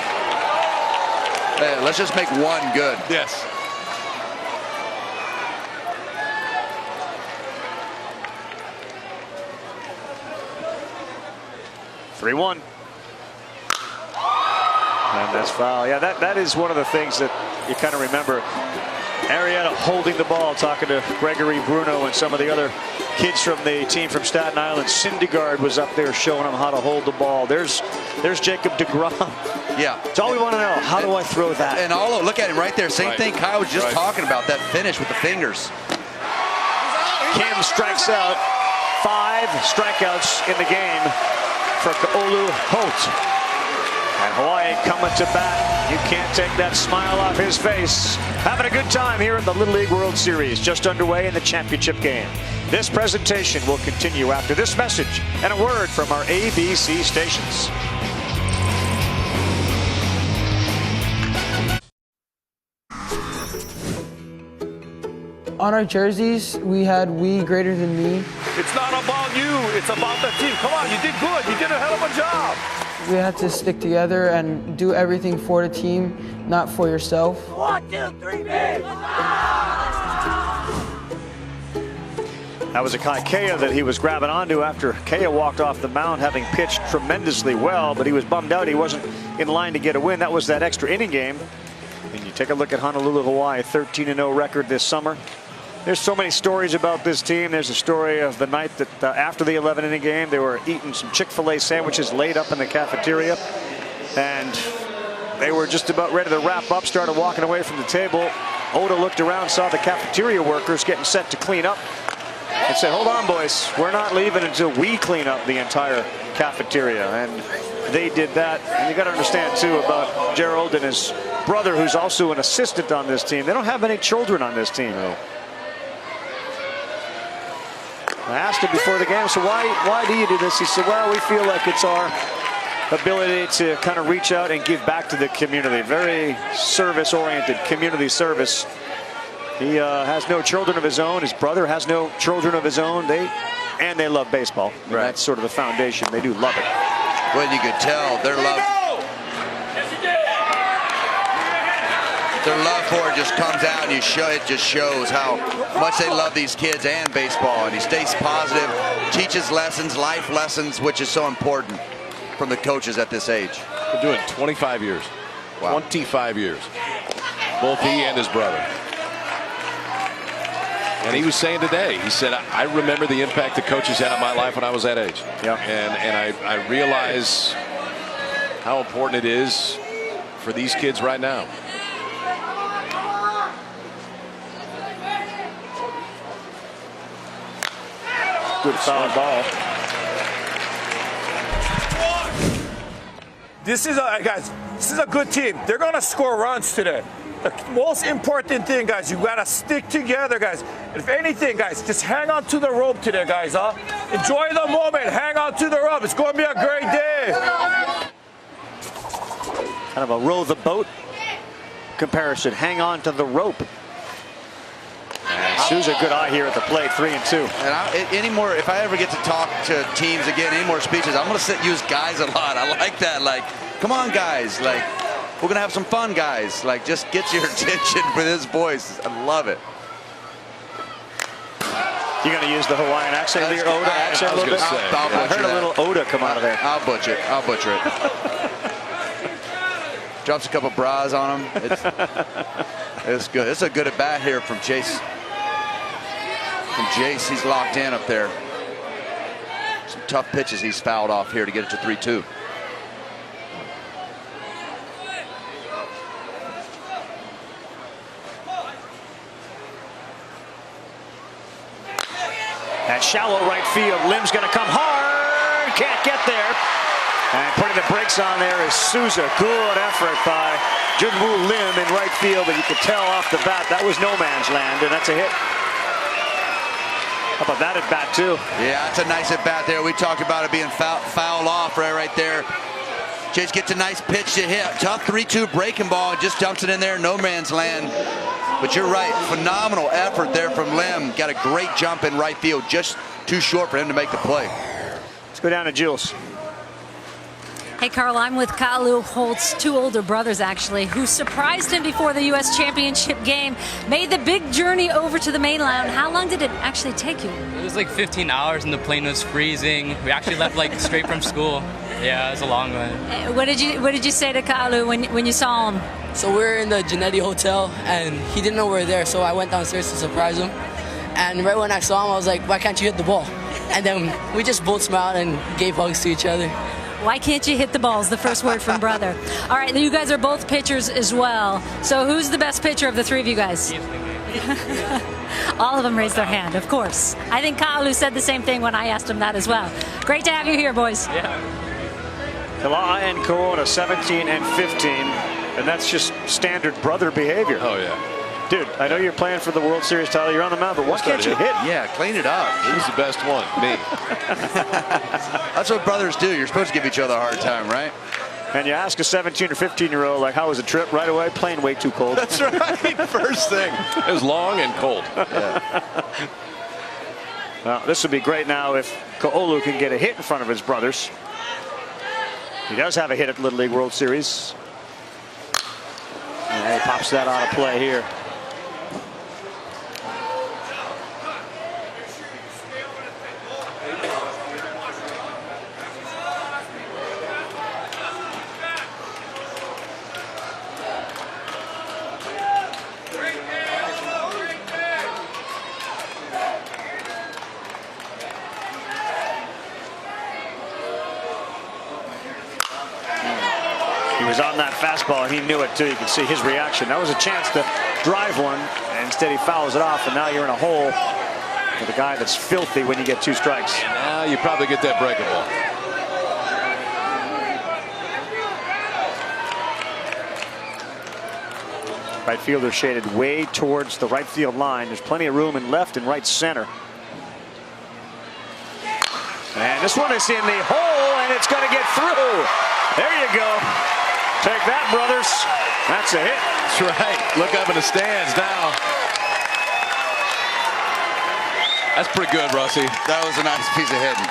Hey, let's just make one good. Yes. (3-1). And that's foul. Yeah, that is one of the things that you kind of remember. Arietta holding the ball, talking to Gregory Bruno and some of the other kids from the team from Staten Island. Syndergaard was up there showing them how to hold the ball. There's Jacob deGrom. Yeah. It's all we want to know. How do I throw that? And all look at him right there. Same thing Kyle was just talking about, that finish with the fingers. Kim strikes out. 5 strikeouts in the game for Kaolu Holt. And Hawaii coming to bat. You can't take that smile off his face. Having a good time here in the Little League World Series, just underway in the championship game. This presentation will continue after this message and a word from our ABC stations. On our jerseys, we had "we" greater than me. It's not about you, it's about the team. Come on, you did good. You did a hell of a job. we had to stick together and do everything for the team, not for yourself. 1, 2, 3, That was a Kai Kea that he was grabbing onto after Kea walked off the mound, having pitched tremendously well, but he was bummed out he wasn't in line to get a win. That was that extra inning game. And you take a look at Honolulu, Hawaii, 13-0 record this summer. There's so many stories about this team. There's a story of the night that after the 11-inning game, they were eating some Chick-fil-A sandwiches laid up in the cafeteria. And they were just about ready to wrap up, started walking away from the table. Oda looked around, saw the cafeteria workers getting set to clean up, and said, hold on, boys, we're not leaving until we clean up the entire cafeteria. And they did that. And you got to understand, too, about Gerald and his brother, who's also an assistant on this team. They don't have any children on this team. I asked him before the game, so why do you do this? He said, well, we feel like it's our ability to kind of reach out and give back to the community. Very service-oriented, community service. He has no children of his own. His brother has no children of his own. They love baseball. Right. That's sort of the foundation. They do love it. Well, you could tell their love. Their love for it just comes out, and it just shows how much they love these kids and baseball. And he stays positive, teaches lessons, life lessons, which is so important from the coaches at this age. Been doing it 25 years. Wow. 25 years. Both he and his brother. And he was saying today, he said, I remember the impact the coaches had on my life when I was that age. Yeah. And I realize how important it is for these kids right now. Good foul ball. This is a good team. They're going to score runs today. The most important thing, guys, you got to stick together, guys. If anything, guys, just hang on to the rope today, guys. Enjoy the moment. Hang on to the rope. It's going to be a great day. Kind of a row the boat comparison. Hang on to the rope. And Souza, good eye here at the plate, 3-2. And if I ever get to talk to teams again, any more speeches, I'm going to use guys a lot. I like that. Like, come on, guys. Like, we're going to have some fun, guys. Like, just get your attention with his voice. I love it. You're going to use the Hawaiian accent, your Oda accent a little bit? I heard a little Oda come out of there. I'll butcher it. I'll butcher it. Drops a couple bras on him. It's good. It's a good at bat here from Jace. He's locked in up there. Some tough pitches he's fouled off here to get it to 3-2. At shallow right field, Lim's going to come hard. Can't get there. And putting the brakes on there is Souza. Good effort by Junwoo Lim in right field, but you could tell off the bat that was no man's land, and that's a hit. How about that at bat, too? Yeah, that's a nice at bat there. We talked about it being foul off right there. Chase gets a nice pitch to hit. Tough 3-2 breaking ball, just dumps it in there, no man's land. But you're right, phenomenal effort there from Lim. Got a great jump in right field, just too short for him to make the play. Let's go down to Jules. Hey, Carl, I'm with Kalu Holt's two older brothers, actually, who surprised him before the U.S. Championship game, made the big journey over to the mainland. How long did it actually take you? It was like 15 hours and the plane was freezing. We actually left like straight from school. Yeah, it was a long one. What did you say to Kalu when you saw him? So we were in the Genetti Hotel, and he didn't know we were there, so I went downstairs to surprise him. And right when I saw him, I was like, why can't you hit the ball? And then we just both smiled and gave hugs to each other. Why can't you hit the balls? The first word from brother. All right, you guys are both pitchers as well. So who's the best pitcher of the three of you guys? All of them raised their hand, of course. I think Kalu said the same thing when I asked him that as well. Great to have you here, boys. Yeah. Kala'a and Corona, 17 and 15. And that's just standard brother behavior. Oh, yeah. Dude, I know you're playing for the World Series title. You're on the mound, but why can't you hit? Yeah, clean it up. Who's the best one? Me. That's what brothers do. You're supposed to give each other a hard time, right? And you ask a 17 or 15-year-old, like, how was the trip? Right away, plane way too cold. That's right. First thing. It was long and cold. Yeah. Well, this would be great now if Ko'olu can get a hit in front of his brothers. He does have a hit at Little League World Series. And he pops that out of play here. He was on that fastball, and he knew it, too. You can see his reaction. That was a chance to drive one, and instead he fouls it off, and now you're in a hole with a guy that's filthy when you get 2 strikes. Now you probably get that breaking ball. Right fielder shaded way towards the right field line. There's plenty of room in left and right center. And this one is in the hole, and it's going to get through. There you go. Take that, brothers. That's a hit. That's right. Look up in the stands now. That's pretty good, Rusty. That was a nice piece of hitting.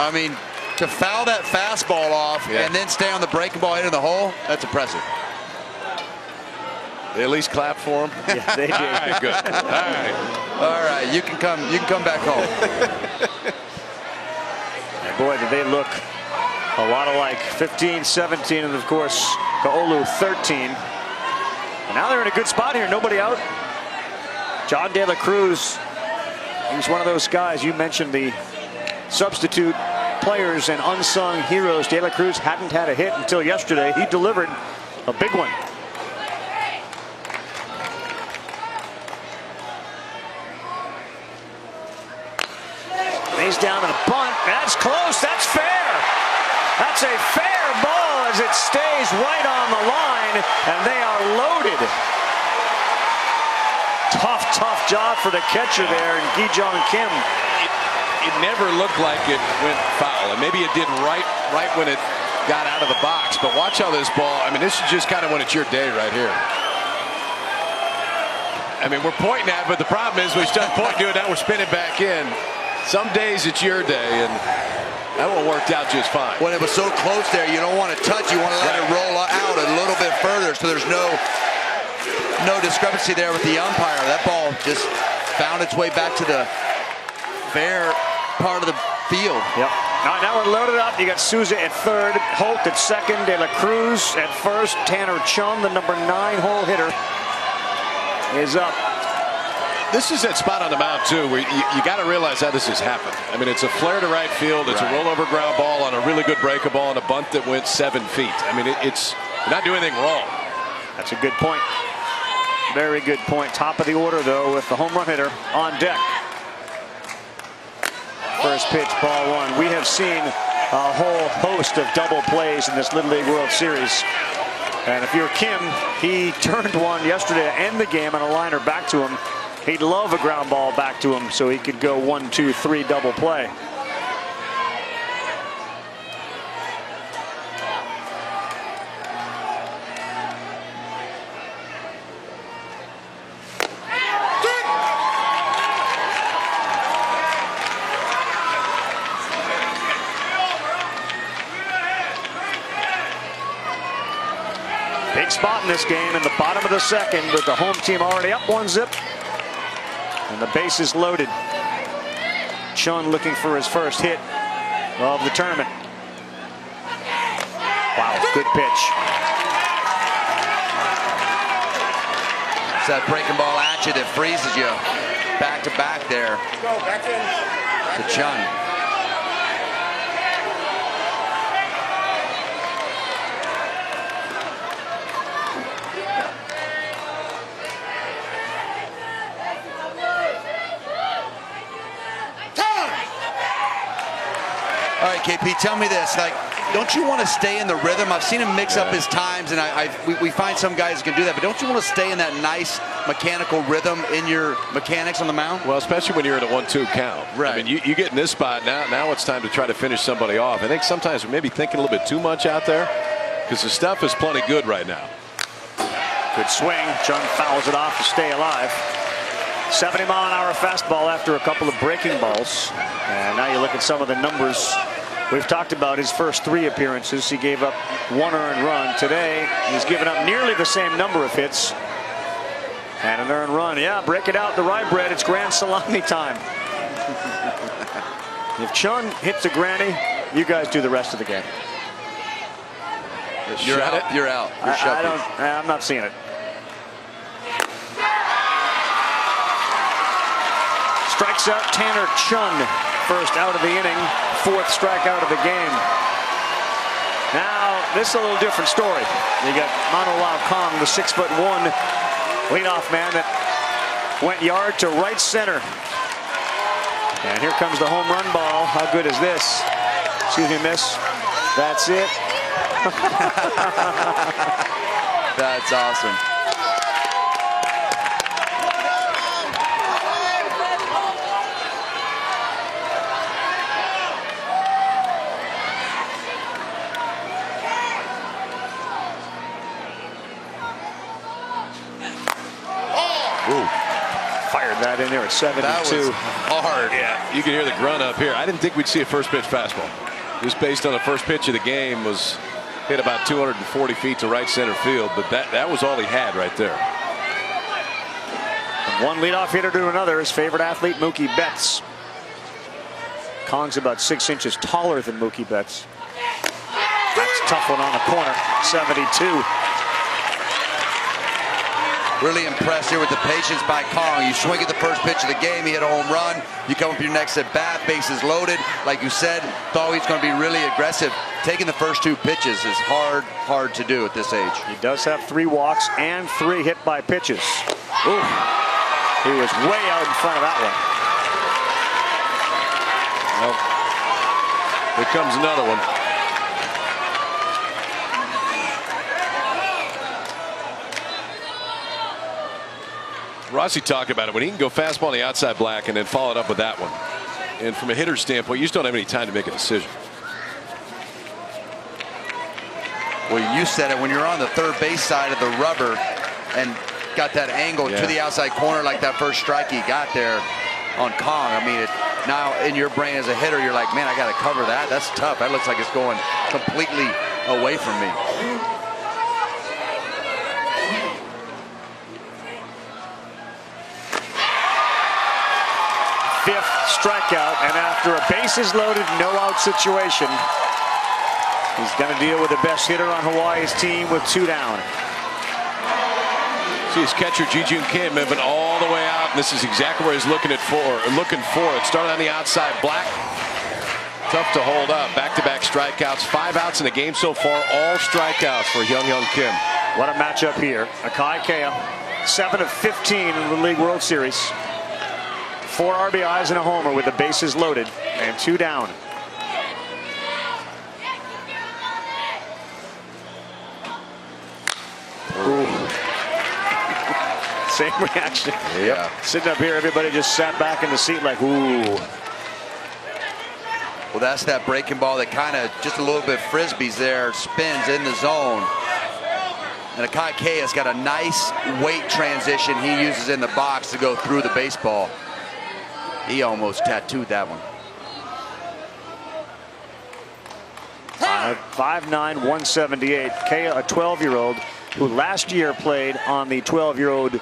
I mean, to foul that fastball off and then stay on the breaking ball into the hole, that's impressive. They at least clap for him. Yeah, they did. All right, good. All right. All right, you can come back home. And boy, did they look a lot alike. 15, 17, and of course, Kaolu 13. And now they're in a good spot here. Nobody out. John De La Cruz. He's one of those guys. You mentioned the substitute players and unsung heroes. De La Cruz hadn't had a hit until yesterday. He delivered a big one. He's down in a bunt. That's close. That's fair. That's a fair ball as it stays right on the line, and they are loaded. Tough job for the catcher there, and Gi-Jong Kim. It never looked like it went foul, and maybe it did right when it got out of the box. But watch how this ball. I mean, this is just kind of when it's your day right here. I mean, we're pointing at it, but the problem is we start pointing to it, now we're spinning back in. Some days it's your day, and that one worked out just fine. When it was so close there, you don't want to touch. You want to let it roll out a little bit further, so there's no discrepancy there with the umpire. That ball just found its way back to the fair part of the field. Yep. Now we're loaded up. You got Souza at third, Holt at second, De La Cruz at first. Tanner Chun, the number 9 hole hitter, is up. This is that spot on the mound, too, where you got to realize how this has happened. I mean, it's a flare to right field. It's a rollover ground ball on a really good breaker ball and a bunt that went 7 feet. I mean, it's you're not doing anything wrong. That's a good point. Very good point. Top of the order, though, with the home run hitter on deck. First pitch, ball 1. We have seen a whole host of double plays in this Little League World Series. And if you're Kim, he turned one yesterday to end the game on a liner back to him. He'd love a ground ball back to him so he could go 1, 2, 3 double play. Big spot in this game in the bottom of the second with the home team already up 1-0. And the base is loaded. Chun looking for his first hit of the tournament. Wow, good pitch. It's that breaking ball at you that freezes you back to back there. Go back in. To Chun. All right, KP, tell me this. Like, don't you want to stay in the rhythm? I've seen him mix up his times, and we find some guys who can do that. But don't you want to stay in that nice mechanical rhythm in your mechanics on the mound? Well, especially when you're in a 1-2 count. Right. I mean, you get in this spot now it's time to try to finish somebody off. I think sometimes we're maybe thinking a little bit too much out there because the stuff is plenty good right now. Good swing. Chun fouls it off to stay alive. 70-mile-an-hour fastball after a couple of breaking balls. And now you look at some of the numbers We've talked about his first 3 appearances. He gave up 1 earned run. Today, he's given up nearly the same number of hits. And an earned run. Yeah, break it out, the rye bread. It's grand salami time. If Chun hits a granny, you guys do the rest of the game. You're out. You're out. I'm not seeing it. Strikes out Tanner Chun. First out of the inning. 4th strikeout of the game. Now, this is a little different story. You got Mano Lau Kong, the 6'1" leadoff man that went yard to right center. And here comes the home run ball. How good is this? Excuse me, miss. That's it. That's awesome. Ooh. Fired that in there at 72. That was hard. Yeah, you can hear the grunt up here. I didn't think we'd see a first pitch fastball. Just based on the first pitch of the game, was hit about 240 feet to right center field, but that was all he had right there. From one leadoff hitter to another, his favorite athlete, Mookie Betts. Kong's about 6 inches taller than Mookie Betts. That's a tough one on the corner. 72. Really impressed here with the patience by Kong. You swing at the first pitch of the game, he hit a home run. You come up your next at bat, bases loaded. Like you said, thought he's going to be really aggressive. Taking the first 2 pitches is hard to do at this age. He does have 3 walks and 3 hit by pitches. Ooh, he was way out in front of that Well, one. here comes another one. Rossi talked about it when he can go fastball on the outside black and then follow it up with that one. And from a hitter's standpoint, you just don't have any time to make a decision. Well, you said it when you're on the third base side of the rubber and got that angle to the outside corner like that first strike he got there on Kong. I mean, now in your brain as a hitter, you're like, man, I got to cover that. That's tough. That looks like it's going completely away from me. 5th strikeout, and after a bases loaded, no out situation, he's going to deal with the best hitter on Hawaii's team with 2 down. See his catcher Ji-Jun Kim moving all the way out, and this is exactly where he's looking for it. Started on the outside black. Tough to hold up. Back-to-back strikeouts. 5 outs in the game so far. All strikeouts for Young Kim. What a matchup here. Akai Kea, 7 of 15 in the League World Series. 4 RBIs and a homer with the bases loaded and 2 down. Same reaction. Yeah. Sitting up here, everybody just sat back in the seat like, ooh. Well, that's that breaking ball that kind of just a little bit frisbees there, spins in the zone. And Akai Kea has got a nice weight transition he uses in the box to go through the baseball. He almost tattooed that one. 5'9", 178. Kea, a 12-year-old who last year played on the 12-year-old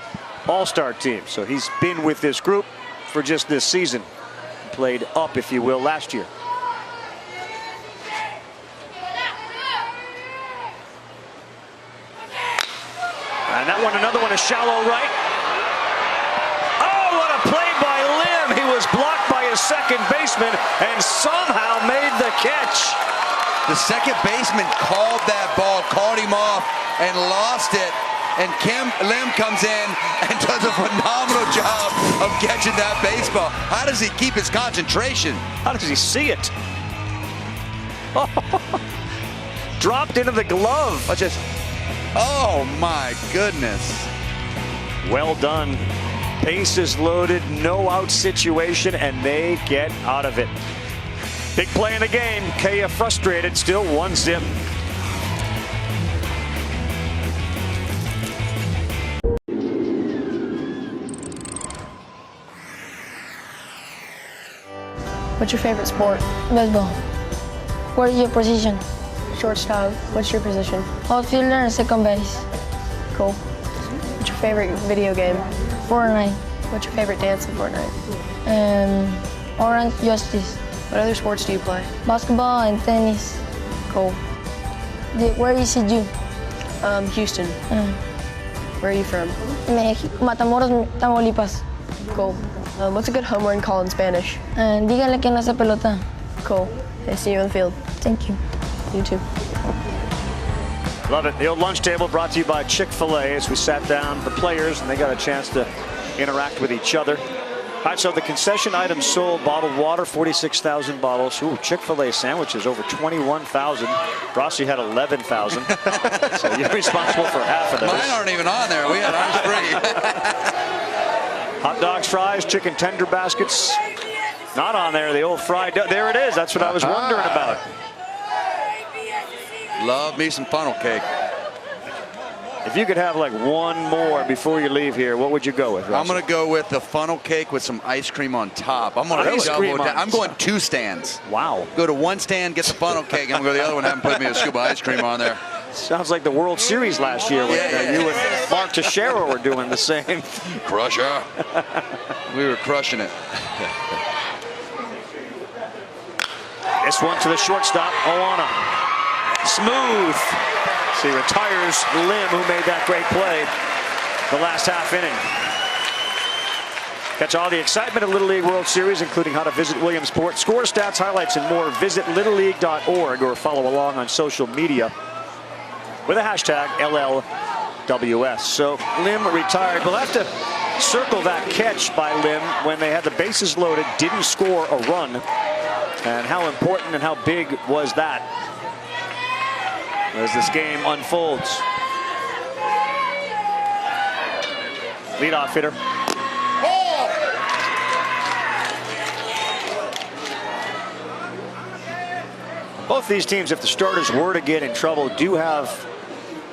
All-Star team. So he's been with this group for just this season. Played up, if you will, last year. And that one, another one, a shallow right. Oh, what a play by Lim. He was blocked by his second baseman and somehow made the catch. The second baseman called that ball, called him off, and lost it. And Lim comes in and does a phenomenal job of catching that baseball. How does he keep his concentration? How does he see it? Dropped into the glove. Oh my goodness. Well done. Bases loaded, no out situation, and they get out of it. Big play in the game. Kea frustrated, still 1-0. What's your favorite sport? Baseball. What is your position? Shortstop. What's your position? Outfielder and second base. Cool. What's your favorite video game? Fortnite. What's your favorite dance in Fortnite? Orange Justice. What other sports do you play? Basketball and tennis. Cool. Where is it you? Houston. Where are you from? Matamoros, Tamaulipas. Cool. What's a good home run call in Spanish? Dígale que no hace pelota. Cool. I see you on the field. Thank you. You too. Love it. The old lunch table brought to you by Chick-fil-A as we sat down the players and they got a chance to interact with each other. All right, so the concession items sold: bottled water, 46,000 bottles. Ooh, Chick-fil-A sandwiches, over 21,000. Rossi had 11,000. So you're responsible for half of those. Mine aren't even on there. We had ours free. Hot dogs, fries, chicken tender baskets. Not on there. The old fried dough. There it is. That's what I was wondering about. Love me some funnel cake. If you could have like one more before you leave here, what would you go with, Rossi? I'm going to go with the funnel cake with some ice cream on top. I'm going to double down. I'm going 2 stands. Wow. Go to one stand, get the funnel cake. I'm going to go to the other one, have them put me a scoop of ice cream on there. Sounds like the World Series last year when you and Mark Teixeira were doing the same. Crusher. We were crushing it. This one to the shortstop, Oana. Smooth. So he retires Lim, who made that great play the last half inning. Catch all the excitement of Little League World Series, including how to visit Williamsport. Score, stats, highlights, and more. Visit littleleague.org or follow along on social media with a hashtag LLWS. So Lim retired. We'll have to circle that catch by Lim when they had the bases loaded, didn't score a run. And how important and how big was that as this game unfolds. Leadoff hitter. Both these teams, if the starters were to get in trouble, do have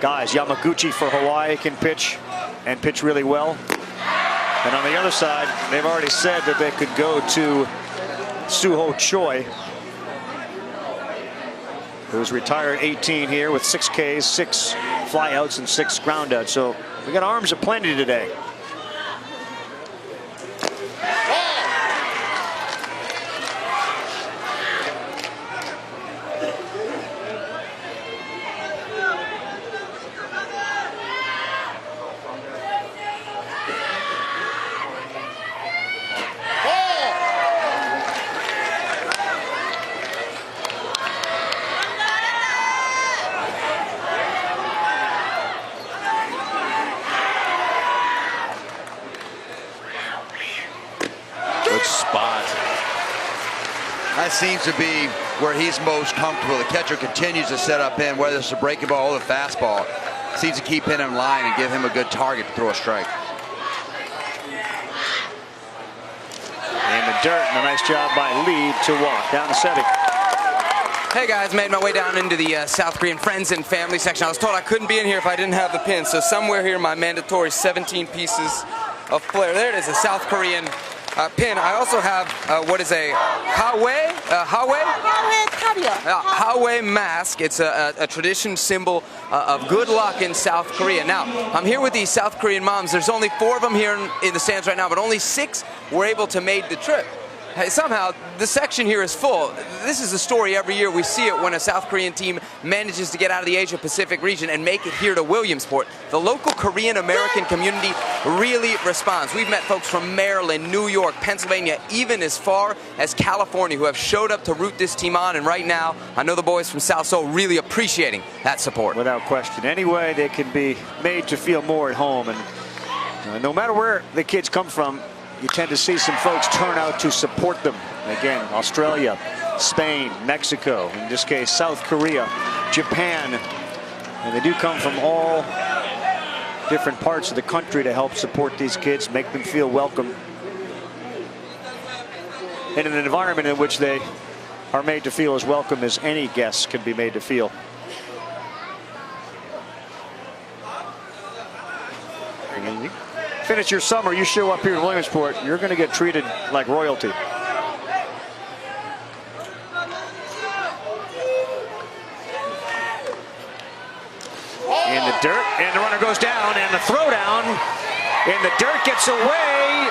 guys. Yamaguchi for Hawaii can pitch and pitch really well. And on the other side, they've already said that they could go to Suho Choi, who's retired 18 here with 6 Ks, 6 flyouts, and 6 groundouts. So we got arms aplenty today. That seems to be where he's most comfortable. The catcher continues to set up in, whether it's a breaking ball or the fastball. Seems to keep him in line and give him a good target to throw a strike. In the dirt, and a nice job by Lee to walk down the setting. Hey guys, made my way down into the South Korean friends and family section. I was told I couldn't be in here if I didn't have the pin, so somewhere here my mandatory 17 pieces of flair. There it is, a South Korean pin. I also have what is a Hawaii mask. It's a tradition symbol of good luck in South Korea. Now, I'm here with these South Korean moms. There's only 4 of them here in the stands right now, but only 6 were able to make the trip. Hey, somehow, the section here is full. This is a story every year. We see it when a South Korean team manages to get out of the Asia-Pacific region and make it here to Williamsport. The local Korean-American community really responds. We've met folks from Maryland, New York, Pennsylvania, even as far as California who have showed up to root this team on. And right now, I know the boys from South Seoul really appreciating that support. Without question. Any way they can be made to feel more at home. And no matter where the kids come from, you tend to see some folks turn out to support them. Again, Australia, Spain, Mexico, in this case, South Korea, Japan. And they do come from all different parts of the country to help support these kids, make them feel welcome in an environment in which they are made to feel as welcome as any guests can be made to feel. Finish your summer, you show up here in Williamsport, you're going to get treated like royalty. in the dirt, gets away.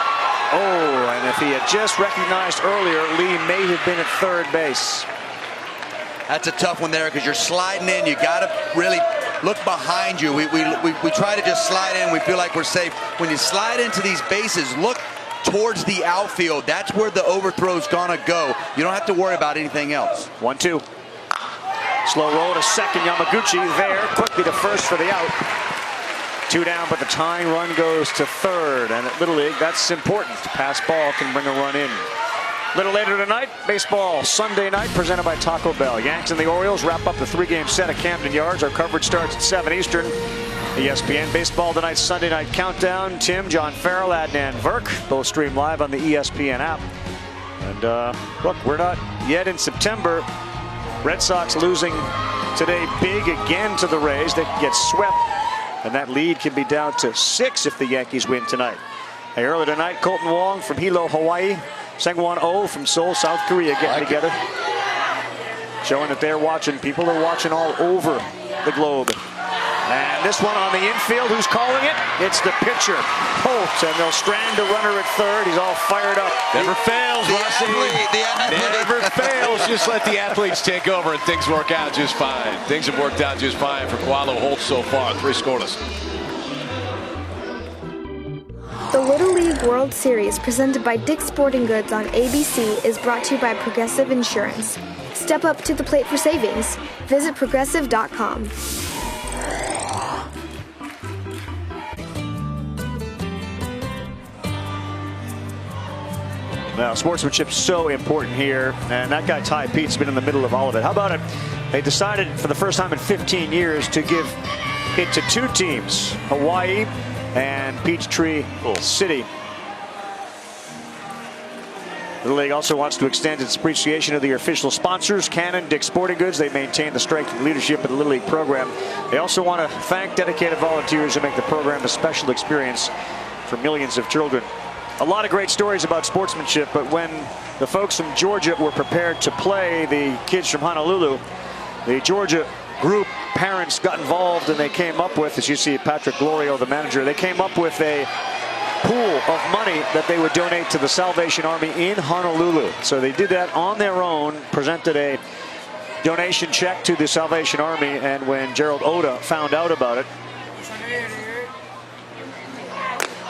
Oh, and if he had just recognized earlier, Lee may have been at third base. That's a tough one there because you're sliding in. You got to really look behind you. We try to just slide in. We feel like we're safe. When you slide into these bases, look towards the outfield. That's where the overthrow's gonna go. You don't have to worry about anything else. 1-2. Slow roll to second. Yamaguchi there, quickly to first for the out. 2 down, but the tying run goes to third. And at Little League, that's important. Pass ball can bring a run in. A little later tonight, baseball Sunday night presented by Taco Bell. Yanks and the Orioles wrap up the 3-game set at Camden Yards. Our coverage starts at 7 Eastern. ESPN Baseball tonight's Sunday Night Countdown. Tim, John Farrell, Adnan Verk, both stream live on the ESPN app. And look, we're not yet in September. Red Sox losing today big again to the Rays. They can get swept, and that lead can be down to 6 if the Yankees win tonight. Hey, earlier tonight, Colton Wong from Hilo, Hawaii. Sang-won Oh from Seoul, South Korea getting together. Showing that they're watching. People are watching all over the globe. And this one on the infield, who's calling it? It's the pitcher, Holt, and they'll strand a runner at third. He's all fired up. Never fails, Rossi. Never fails. Just let the athletes take over and things work out just fine. Things have worked out just fine for Kualo Holt so far. 3 scoreless. The Little League World Series, presented by Dick's Sporting Goods on ABC, is brought to you by Progressive Insurance. Step up to the plate for savings. Visit progressive.com. Now, sportsmanship's so important here, and that guy Ty Pete's been in the middle of all of it. How about it? They decided for the first time in 15 years to give it to 2 teams, Hawaii and Peachtree City. The league also wants to extend its appreciation of the official sponsors, Canon, Dick's Sporting Goods. They maintain the strength and leadership of the Little League program. They also want to thank dedicated volunteers who make the program a special experience for millions of children. A lot of great stories about sportsmanship, but when the folks from Georgia were prepared to play the kids from Honolulu, the Georgia group parents got involved, and they came up with, as you see Patrick Glorio, the manager, they came up with a pool of money that they would donate to the Salvation Army in Honolulu. So they did that on their own, presented a donation check to the Salvation Army, and when Gerald Oda found out about it,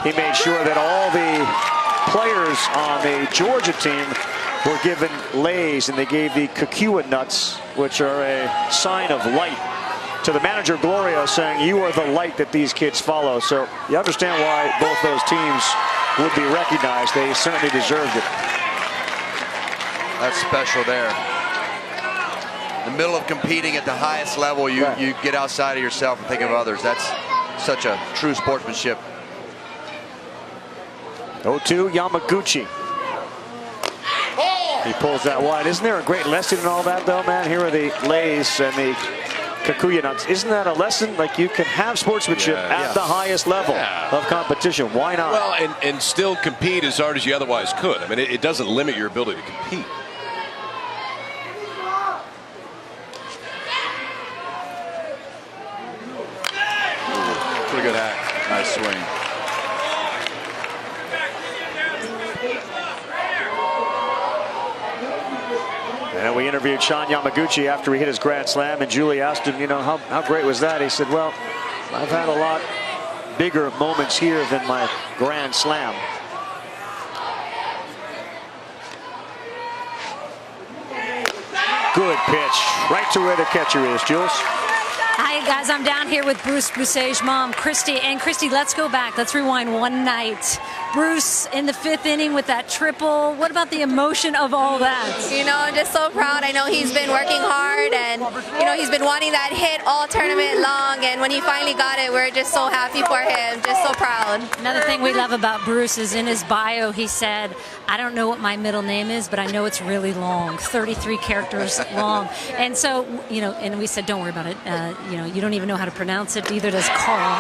he made sure that all the players on the Georgia team were given Lays, and they gave the Kukua nuts, which are a sign of light, to the manager Gloria, saying you are the light that these kids follow. So you understand why both those teams would be recognized. They certainly deserved it. That's special there. In the middle of competing at the highest level, you get outside of yourself and think of others. That's such a true sportsmanship. 0-2 Yamaguchi. He pulls that wide. Isn't there a great lesson in all that, though, man? Here are the Lays and the Kikuya nuts. Isn't that a lesson? Like, you can have sportsmanship at the highest level of competition. Why not? Well, and still compete as hard as you otherwise could. I mean, it doesn't limit your ability to compete. Ooh, pretty good hack. Nice swing. And we interviewed Sean Yamaguchi after he hit his grand slam, and Julie asked him, you know, how great was that? He said, well, I've had a lot bigger moments here than my grand slam. Good pitch, right to where the catcher is, Jules. Hi, guys. I'm down here with Bruce Boucher's mom, Christy. And Christy, let's go back. Let's rewind one night. Bruce in the 5th inning with that triple. What about the emotion of all that? You know, I'm just so proud. I know he's been working hard, and, you know, he's been wanting that hit all tournament long. And when he finally got it, we're just so happy for him. Just so proud. Another thing we love about Bruce is in his bio, he said, I don't know what my middle name is, but I know it's really long, 33 characters long. And so, you know, and we said, don't worry about it. You know, you don't even know how to pronounce it. Neither does Carl.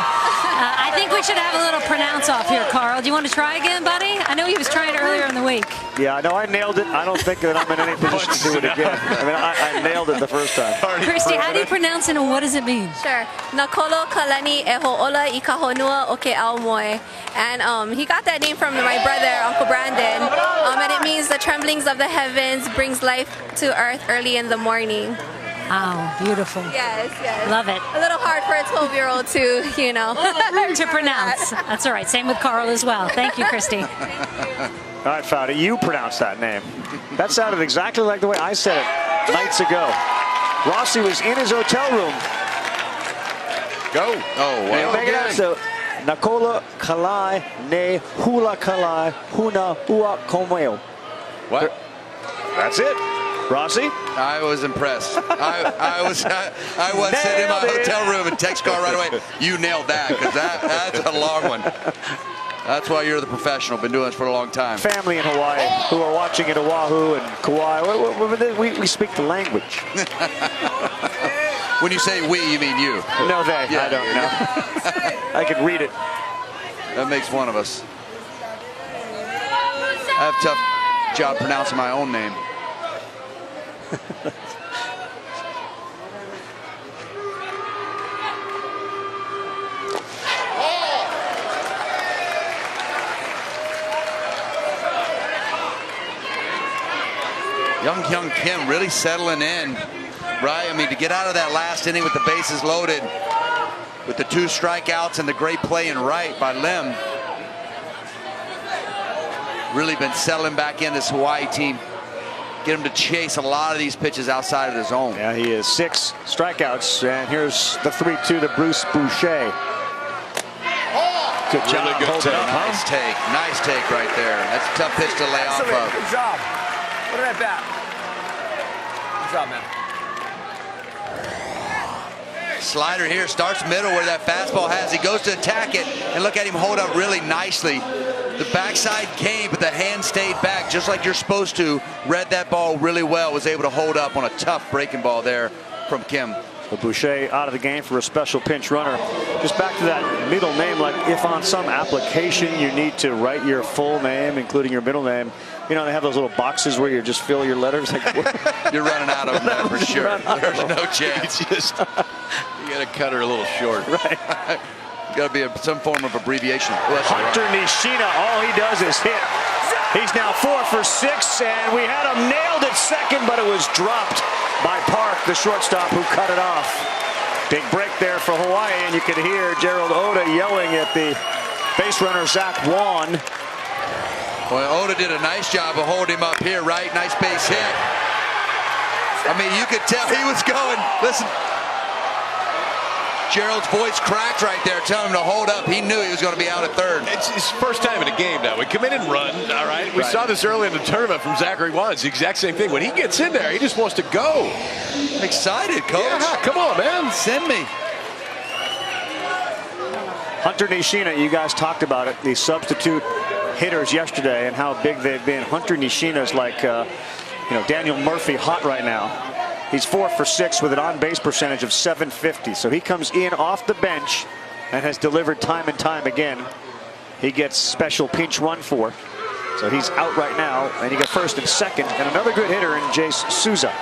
I think we should have a little pronounce off here, Carl. Do you want to try again, buddy? I know he was trying earlier in the week. Yeah, I know I nailed it. I don't think that I'm in any position to do it again. I mean, I nailed it the first time. Christy, how do you pronounce it and what does it mean? Sure. Nakolo kalani e ho'ola I kahonua o ke ao moe. And he got that name from my brother, Uncle Brandon. And it means the tremblings of the heavens brings life to earth early in the morning. Oh, beautiful. Yes, yes. Love it. A little hard for a 12-year-old to, you know. to pronounce. That's all right. Same with Carl as well. Thank you, Christy. All right, Fowdy, you pronounce that name. That sounded exactly like the way I said it nights ago. Rossi was in his hotel room. Go. Oh, wow. Make it out. So, Nakola kalai ne hula kalai huna ua komeo. What? That's it. Rossi? I was impressed. I was sitting in my hotel room and text Carl right away. You nailed that, because that's a long one. That's why you're the professional. Been doing this for a long time. Family in Hawaii who are watching in Oahu and Kauai. We speak the language. When you say we, you mean you. No, they. Yeah, I don't know. I can read it. That makes one of us. I have a tough job pronouncing my own name. Young Kim really settling in, right? I mean, to get out of that last inning with the bases loaded, with the 2 strikeouts and the great play in right by Lim. Really been settling back in this Hawaii team. Get him to chase a lot of these pitches outside of the zone. Yeah, he is 6 strikeouts, and here's the 3-2 to Bruce Boucher. Good job. Really good take. Nice take. Nice take right there. That's a tough pitch to lay off of. Good job. Look at that bat. Good job, man. Slider here starts middle where that fastball has. He goes to attack it, and look at him hold up really nicely. The backside came, but the hand stayed back just like you're supposed to. Read that ball really well. Was able to hold up on a tough breaking ball there from Kim. So Boucher out of the game for a special pinch runner. Just back to that middle name, like if on some application you need to write your full name, including your middle name, you know, they have those little boxes where you just fill your letters. Like, you're running out of them for sure. There's no chance. You got to cut her a little short. Right. Got to be some form of abbreviation. Hunter Nishina, all he does is hit. He's now 4 for 6, and we had him nailed at second, but it was dropped by Park, the shortstop, who cut it off. Big break there for Hawaii, and you could hear Gerald Oda yelling at the base runner, Zach Wan. Well, Oda did a nice job of holding him up here, right? Nice base hit. I mean, you could tell he was going. Listen. Gerald's voice cracked right there, telling him to hold up. He knew he was going to be out at third. It's his first time in a game now. We come in and run, all right? We saw this early in the tournament from Zachary Wan. It's the exact same thing. When he gets in there, he just wants to go. I'm excited, Coach. Yeah, come on, man. Send me. Hunter Nishina, you guys talked about it, the substitute hitters yesterday and how big they've been. Hunter Nishina is like, Daniel Murphy hot right now. He's 4 for 6 with an on-base percentage of .750. So he comes in off the bench and has delivered time and time again. He gets special pinch run for. So he's out right now, and you get first and second, and another good hitter in Jace Souza.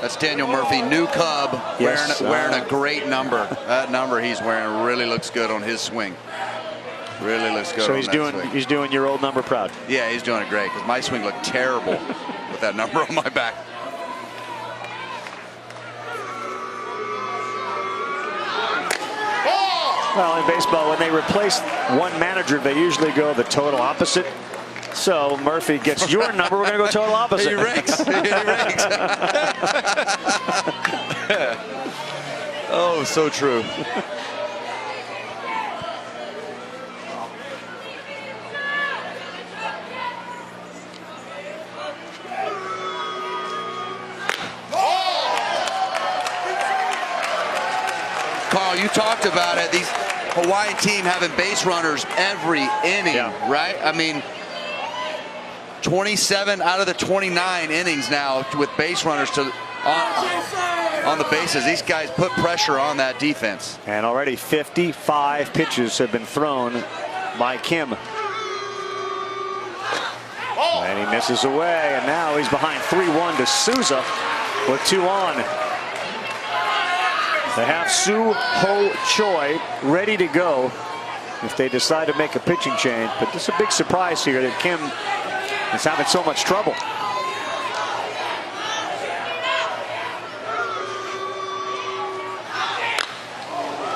That's Daniel Murphy, new Cub, yes, wearing a great number. That number he's wearing really looks good on his swing. Really looks good. So on he's doing your old number proud. Yeah, he's doing it great, because my swing looked terrible with that number on my back. Well, in baseball, when they replace one manager, they usually go the total opposite. So Murphy gets your number. We're going to go total opposite. He rakes. He rakes. Oh, so true. Carl, you talked about it. These Hawaii team having base runners every inning, right? I mean, 27 out of the 29 innings now with base runners to on the bases. These guys put pressure on that defense. And already 55 pitches have been thrown by Kim. And he misses away, and now he's behind 3-1 to Souza with 2 on. They have Soo Ho Choi ready to go if they decide to make a pitching change. But this is a big surprise here that Kim is having so much trouble.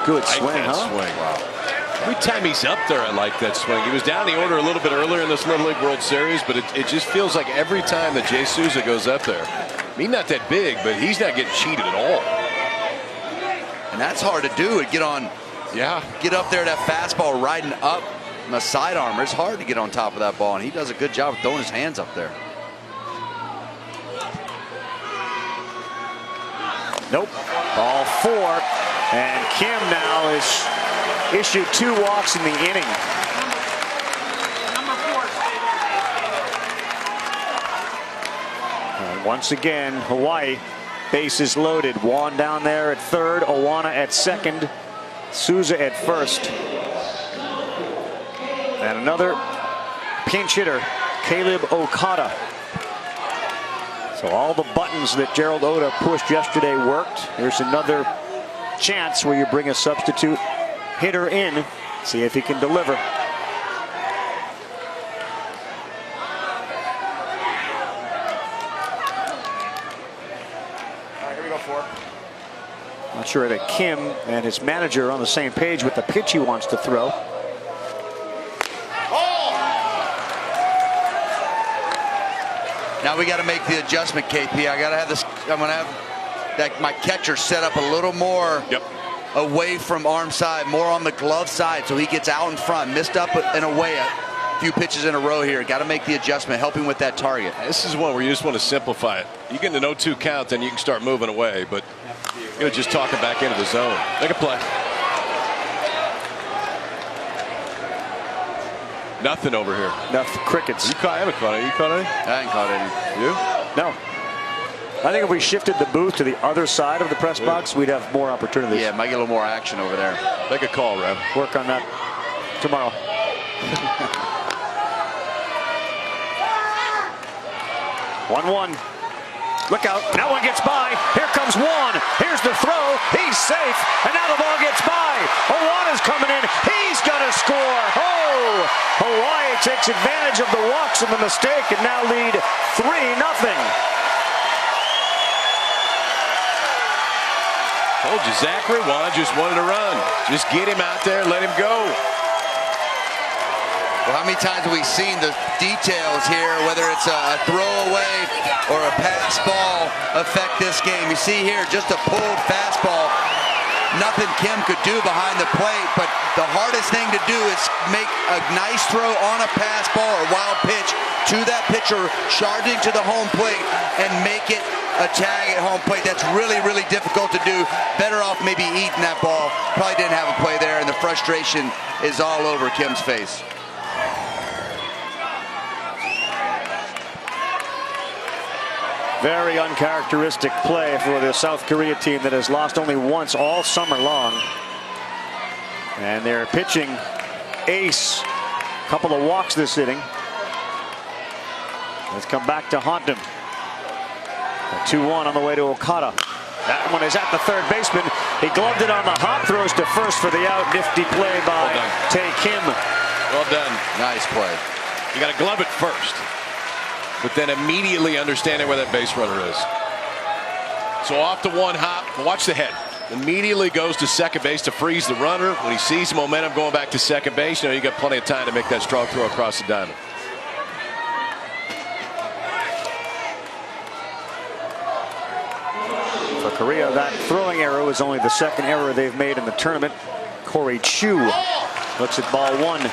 Good swing, huh? Swing. Wow. Every time he's up there, I like that swing. He was down the order a little bit earlier in this Little League World Series, but it just feels like every time that Jay Souza goes up there, I mean, not that big, but he's not getting cheated at all. And that's hard to do. Get on, get up there, that fastball riding up the side armor. It's hard to get on top of that ball, and he does a good job of throwing his hands up there. Nope. Ball 4. And Kim now has issued 2 walks in the inning. And once again, Hawaii, bases loaded. Juan down there at third, Owana at second, Souza at first. And another pinch hitter, Caleb Okada. So all the buttons that Gerald Oda pushed yesterday worked. Here's another chance where you bring a substitute hitter in, see if he can deliver. All right, here we go, 4. Not sure that Kim and his manager are on the same page with the pitch he wants to throw. Now we got to make the adjustment, KP. I got to have this. I'm going to have that my catcher set up a little more away from arm side, more on the glove side, so he gets out in front. Missed up and away a few pitches in a row here. Got to make the adjustment, helping with that target. This is one where you just want to simplify it. You get an 0-2 count, then you can start moving away, but you're just talking back into the zone. Make a play. Nothing over here. Nothing. Crickets. I haven't caught it. You caught any? I ain't caught any. You? No. I think if we shifted the booth to the other side of the press box, we'd have more opportunities. Yeah, might get a little more action over there. Make a call, Rev. Work on that tomorrow. 1-1. Look out. That one gets by. Here comes Juan. Here's the throw. He's safe. And now the ball gets by. Owana's coming in. He's going to score. Oh! Hawaii takes advantage of the walks and the mistake and now lead 3-0. Told you, Zachary, Juan just wanted to run. Just get him out there, let him go. Well, how many times have we seen the details here, whether it's a throwaway or a pass ball, affect this game? You see here, just a pulled fastball. Nothing Kim could do behind the plate, but the hardest thing to do is make a nice throw on a pass ball or wild pitch to that pitcher charging to the home plate and make it a tag at home plate. That's really, really difficult to do. Better off maybe eating that ball. Probably didn't have a play there, and the frustration is all over Kim's face. Very uncharacteristic play for the South Korea team that has lost only once all summer long. And they're pitching ace. A couple of walks this inning. Let's come back to haunt him. 2-1 on the way to Okada. That one is at the third baseman. He gloved it on the hop, throws to first for the out. Nifty play by Tae Kim. Well done. Nice play. You got to glove it first, but then immediately understanding where that base runner is. So off to one hop. Watch the head. Immediately goes to second base to freeze the runner. When he sees the momentum going back to second base, you know you got plenty of time to make that strong throw across the diamond. For Korea, that throwing error was only the second error they've made in the tournament. Corey Chu looks at ball 1.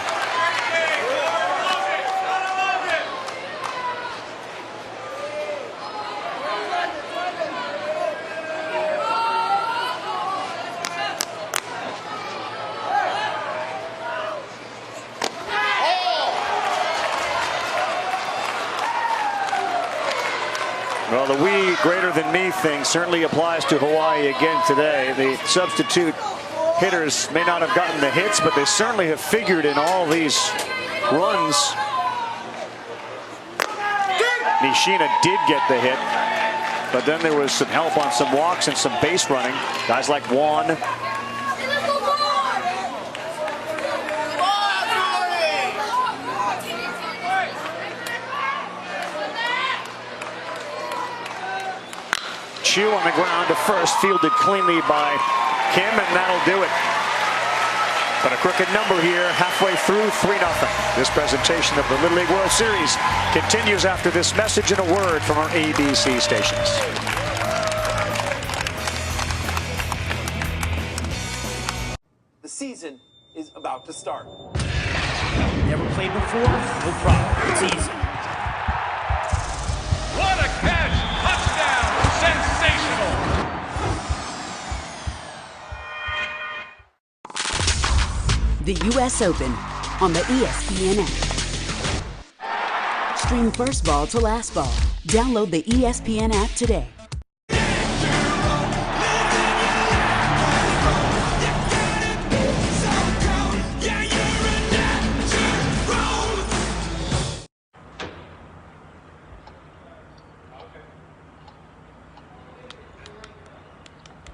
Well, the we greater than me anything certainly applies to Hawaii again today. The substitute hitters may not have gotten the hits, but they certainly have figured in all these runs. Nishina did get the hit, but then there was some help on some walks and some base running. Guys like Juan. Chu on the ground to first, fielded cleanly by Kim, and that'll do it. But a crooked number here, halfway through, 3-0. This presentation of the Little League World Series continues after this message and a word from our ABC stations. The season is about to start. Never played before? No problem. It's easy. What a catch! Touchdown! Sensational! The U.S. Open on the ESPN app. Stream first ball to last ball. Download the ESPN app today.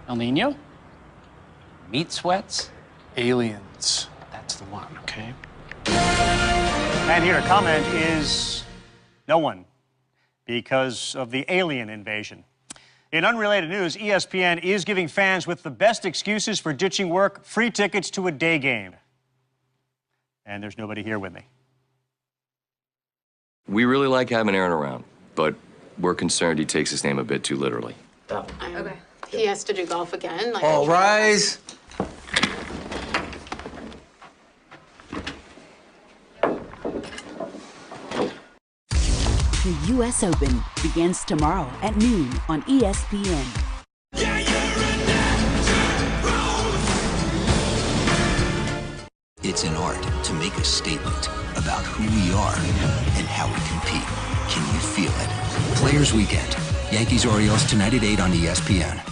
El Nino? Meat sweats? Aliens. That's the one, okay? And here to comment is no one, because of the alien invasion. In unrelated news, ESPN is giving fans with the best excuses for ditching work free tickets to a day game. And there's nobody here with me. We really like having Aaron around, but we're concerned he takes his name a bit too literally. Okay. He has to do golf again. Like All rise. The U.S. Open begins tomorrow at noon on ESPN. It's an art to make a statement about who we are and how we compete. Can you feel it? Players Weekend. Yankees Orioles tonight at 8 on ESPN.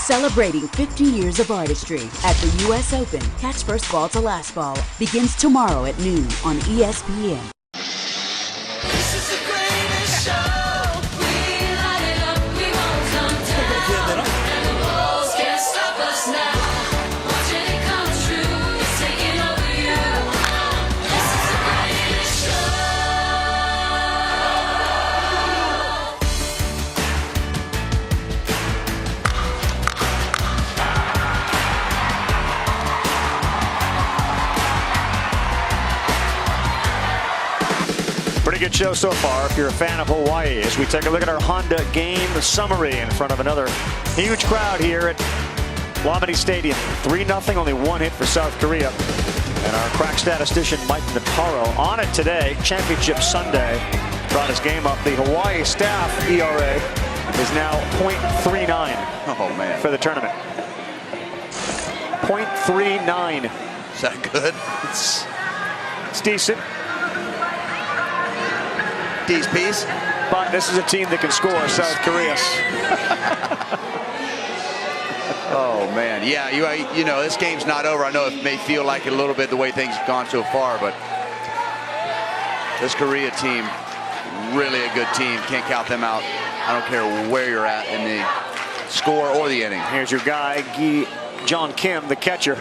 Celebrating 50 years of artistry at the U.S. Open. Catch first ball to last ball. Begins tomorrow at noon on ESPN. This is the greatest show. We light it up, we won't come down. And the walls can't stop us now. Watching it come true, it's taking over you. This is the greatest show. Pretty good show so far if you're a fan of Hawaii, as we take a look at our Honda game summary in front of another huge crowd here at Lamini Stadium. 3-0, only one hit for South Korea. And our crack statistician Mike Nataro on it today. Championship Sunday brought his game up. The Hawaii staff ERA is now .39 for the tournament. .39. Is that good? It's decent. Piece. But this is a team that can score, South Korea. Oh, man. Yeah, you know, this game's not over. I know it may feel like it a little bit the way things have gone so far, but this Korea team, really a good team. Can't count them out. I don't care where you're at in the score or the inning. Here's your guy, John Kim, the catcher.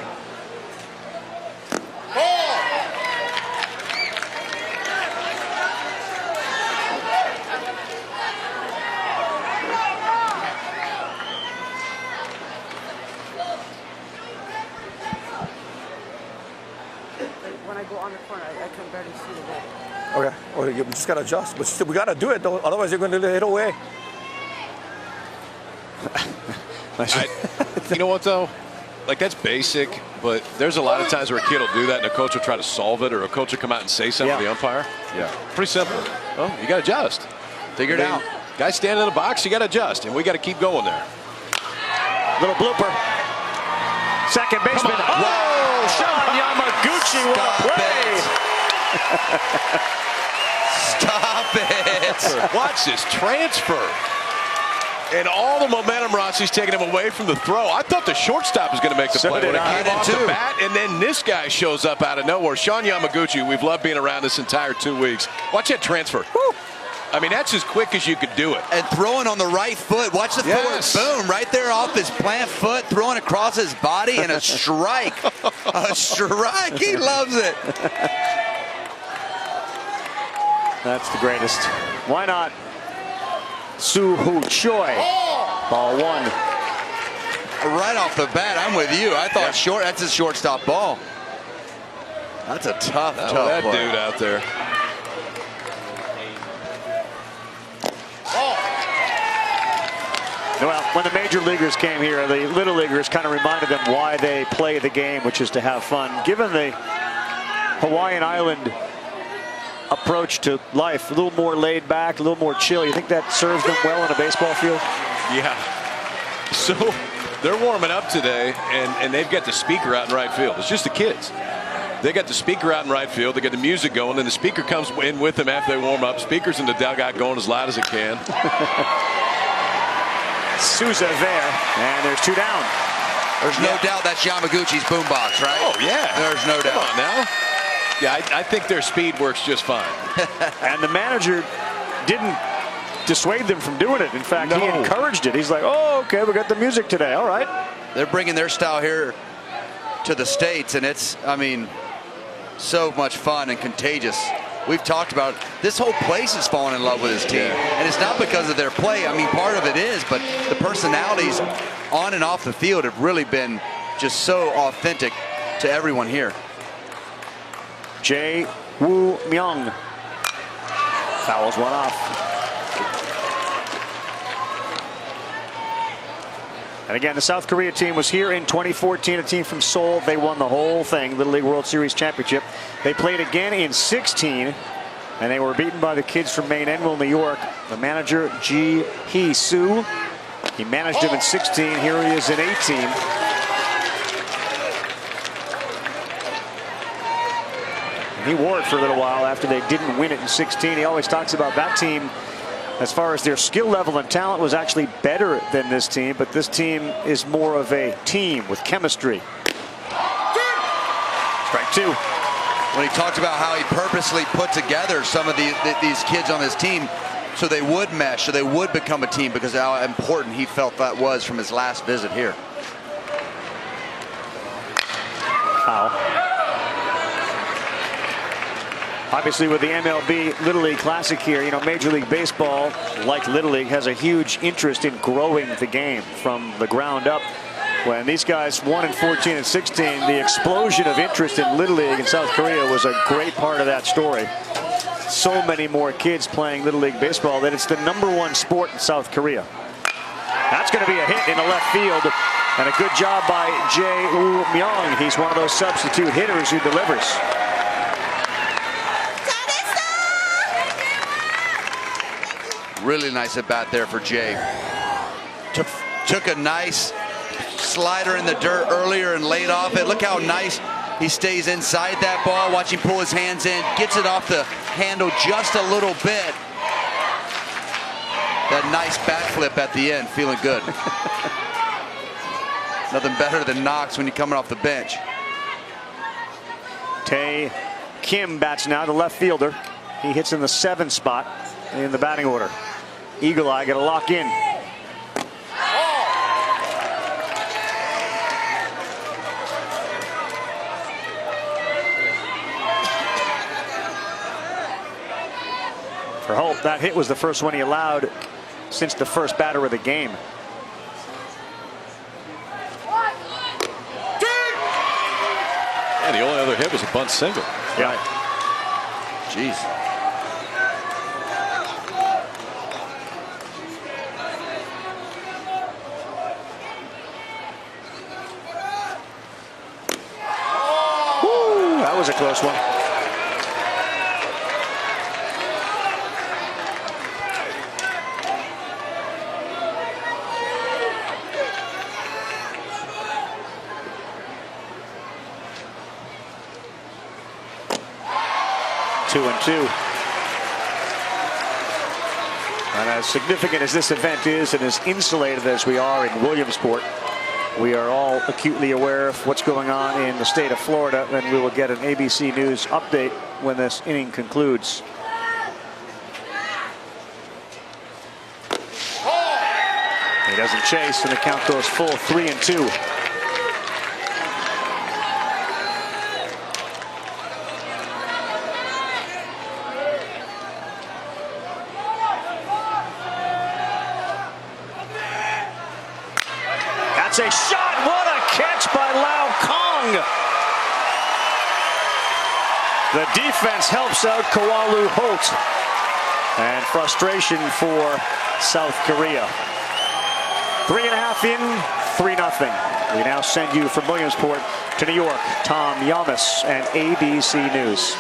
When I go on the corner, I can barely see the ball. Okay, well, you just got to adjust. But still, we got to do it, though. Otherwise, you're going to hit away. You know what, though? like that's basic, but there's a lot of times where a kid will do that and a coach will try to solve it, or a coach will come out and say something to the umpire. Yeah, pretty simple. Well, you got to adjust. Figure it out. Guys standing in the box, you got to adjust, and we got to keep going there. Little blooper. Second baseman. Oh, Sean Yamaguchi, what a play! Stop it! Watch this transfer. And all the momentum Rossi's taking him away from the throw. I thought the shortstop was going to make the play when it came off the bat, and then this guy shows up out of nowhere. Sean Yamaguchi, we've loved being around this entire 2 weeks. Watch that transfer. Woo. I mean, that's as quick as you could do it. And throwing on the right foot. Watch the forward. Boom, right there off his plant foot, throwing across his body, and a strike. A strike. He loves it. That's the greatest. Why not? Soo-Hoo Choi. Ball one. Right off the bat, I'm with you. I thought short. That's a shortstop ball. That's a tough that play. dude out there. Well, when the major leaguers came here, the little leaguers kind of reminded them why they play the game, which is to have fun. Given the Hawaiian Island approach to life, a little more laid back, a little more chill, you think that serves them well in a baseball field? Yeah. So they're warming up today, and they've got the speaker out in right field. It's just the kids. They got the speaker out in right field. They got the music going, and the speaker comes in with them after they warm up. Speaker's in the dugout going as loud as it can. Souza there, and there's two down. There's no doubt that's Yamaguchi's boombox, right? Oh, yeah. There's no doubt. Come on now. Yeah, I think their speed works just fine. And the manager didn't dissuade them from doing it. In fact, he encouraged it. He's like, oh, okay, we got the music today. All right. They're bringing their style here to the States, and it's, I mean, so much fun and contagious. We've talked about it. This whole place is falling in love with his team. And it's not because of their play. I mean, part of it is, but the personalities on and off the field have really been just so authentic to everyone here. Jae Woo Myung fouls one off. And again, the South Korea team was here in 2014, a team from Seoul. They won the whole thing, Little League World Series Championship. They played again in 16, and they were beaten by the kids from Maine Enville, New York. The manager, Ji Hee-soo, he managed him in 16. Here he is in 18. And he wore it for a little while after they didn't win it in 16. He always talks about that team, as far as their skill level and talent, was actually better than this team, but this team is more of a team with chemistry. Strike two. When he talked about how he purposely put together some of these kids on his team so they would mesh, so they would become a team, because of how important he felt that was from his last visit here. Foul. Obviously, with the MLB Little League Classic here, you know, Major League Baseball, like Little League, has a huge interest in growing the game from the ground up. When these guys won in 14 and 16, the explosion of interest in Little League in South Korea was a great part of that story. So many more kids playing Little League Baseball that it's the #1 sport in South Korea. That's going to be a hit in the left field, and a good job by Jae Woo Myung. He's one of those substitute hitters who delivers. Really nice at bat there for Jay. Took a nice slider in the dirt earlier and laid off it. Look how nice he stays inside that ball. Watch him pull his hands in, gets it off the handle just a little bit. That nice backflip at the end, feeling good. Nothing better than knocks when you're coming off the bench. Tae Kim bats now, the left fielder. He hits in the 7 spot in the batting order. Eagle Eye got to lock in. For Holt, that hit was the first one he allowed since the first batter of the game. And the only other hit was a bunt single. Yeah. Jeez. was a close one. Two and two. And as significant as this event is and as insulated as we are in Williamsport, we are all acutely aware of what's going on in the state of Florida, and we will get an ABC News update when this inning concludes. He doesn't chase, and the count goes full 3-2. That's a shot. What a catch by Lau Kong. The defense helps out Kawalu Holt. And frustration for South Korea. 3.5 in, 3-0. We now send you from Williamsport to New York. Tom Yamas and ABC News.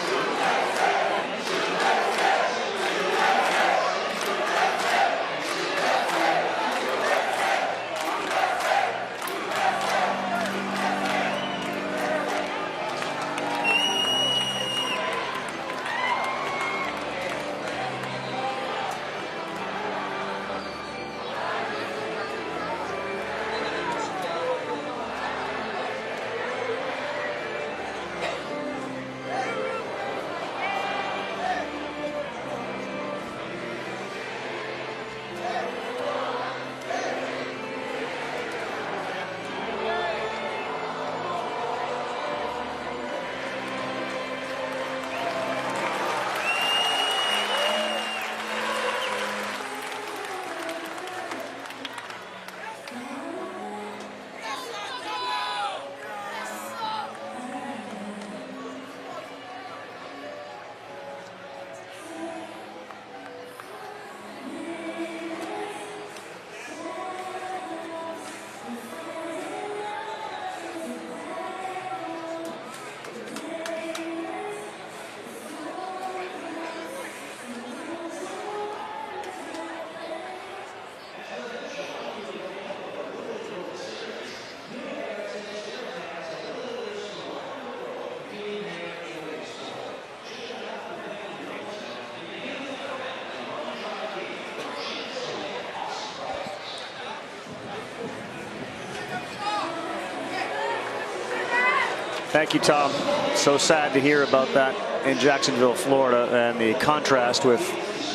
Thank you, Tom. So sad to hear about that in Jacksonville, Florida, and the contrast with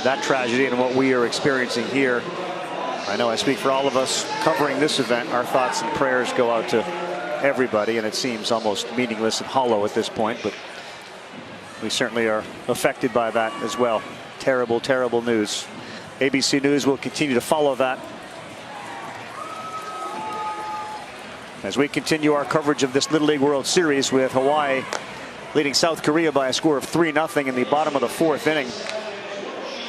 that tragedy and what we are experiencing here. I know I speak for all of us covering this event. Our thoughts and prayers go out to everybody, and it seems almost meaningless and hollow at this point, but we certainly are affected by that as well. Terrible, terrible news. ABC News will continue to follow that as we continue our coverage of this Little League World Series, with Hawaii leading South Korea by a score of 3-0 in the bottom of the 4th inning.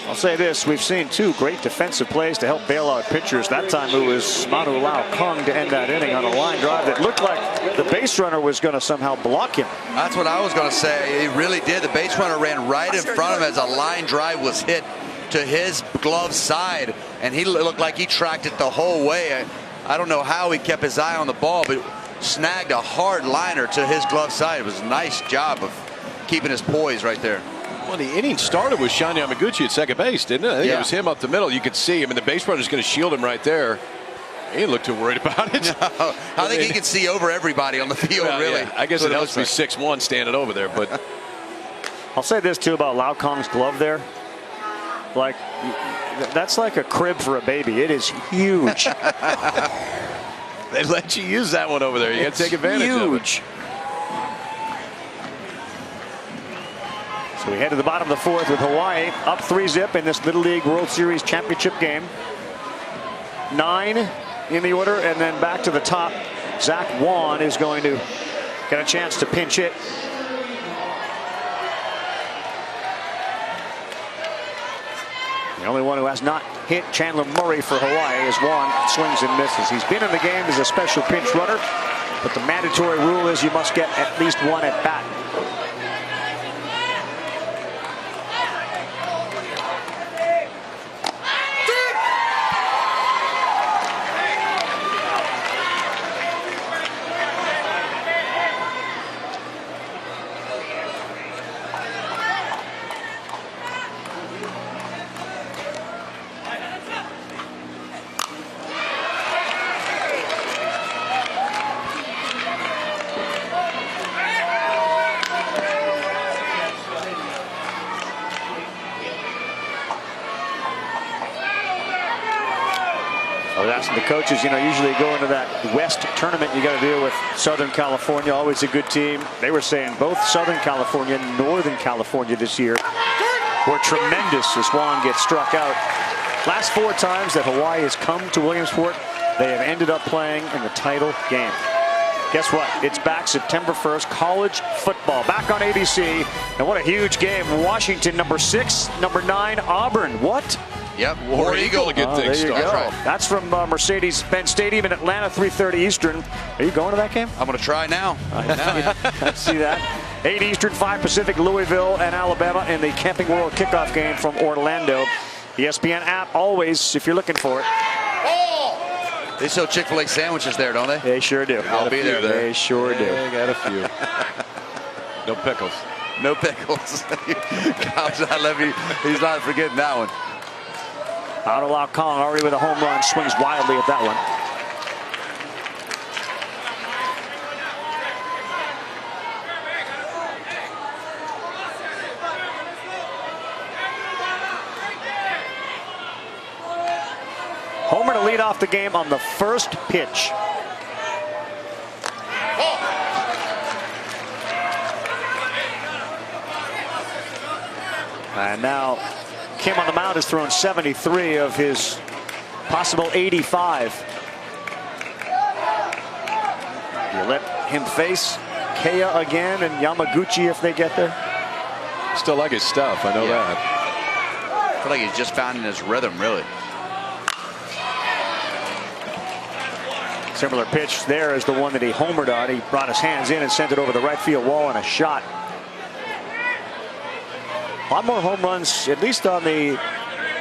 I'll say this, we've seen two great defensive plays to help bail out pitchers. That time it was Manu Lau Kung to end that inning on a line drive that looked like the base runner was going to somehow block him. That's what I was going to say. He really did. The base runner ran right in front of him as a line drive was hit to his glove side, and he looked like he tracked it the whole way. I don't know how he kept his eye on the ball, but snagged a hard liner to his glove side. It was a nice job of keeping his poise right there. Well, the inning started with Sean Yamaguchi at second base, didn't it? I think it was him up the middle. You could see him, and the base runner's going to shield him right there. He didn't look too worried about it. No, I think he can see over everybody on the field, really. Yeah. I guess it helps to be 6'1" standing over there, but I'll say this too about Lau Kong's glove there. Like, that's like a crib for a baby. It is huge. They let you use that one over there. You got to take advantage of it. So we head to the bottom of the 4th with Hawaii up 3-0 in this Little League World Series championship game. 9 in the order, and then back to the top. Zach Wan is going to get a chance to pinch hit. The only one who has not hit Chandler Murray for Hawaii is Wan. Swings and misses. He's been in the game as a special pinch runner, but the mandatory rule is you must get at least one at bat. I was asking the coaches, you know, usually you go into that West tournament, you got to deal with Southern California, always a good team. They were saying both Southern California and Northern California this year were tremendous as Juan gets struck out. Last 4 times that Hawaii has come to Williamsport, they have ended up playing in the title game. Guess what? It's back September 1st, college football, back on ABC. And what a huge game. Washington, number 6, number 9, Auburn. What? Yep, War Eagle to get things started. That's right. That's from Mercedes-Benz Stadium in Atlanta, 3:30 Eastern. Are you going to that game? I'm going to try now. Let's see that. 8 Eastern, 5 Pacific, Louisville and Alabama in the Camping World kickoff game from Orlando. ESPN app always, if you're looking for it. They sell Chick-fil-A sandwiches there, don't they? They sure do. I'll be there. They sure do. They got a few. No pickles. No pickles. I love you. He's not forgetting that one. Out of Lock Collin already with a home run, swings wildly at that one. Homer to lead off the game on the first pitch. And now Kim on the mound has thrown 73 of his possible 85. You let him face Kea again and Yamaguchi if they get there. Still like his stuff, I know that. I feel like he's just finding his rhythm, really. Similar pitch there is the one that he homered on. He brought his hands in and sent it over the right field wall and a shot. A lot more home runs, at least on the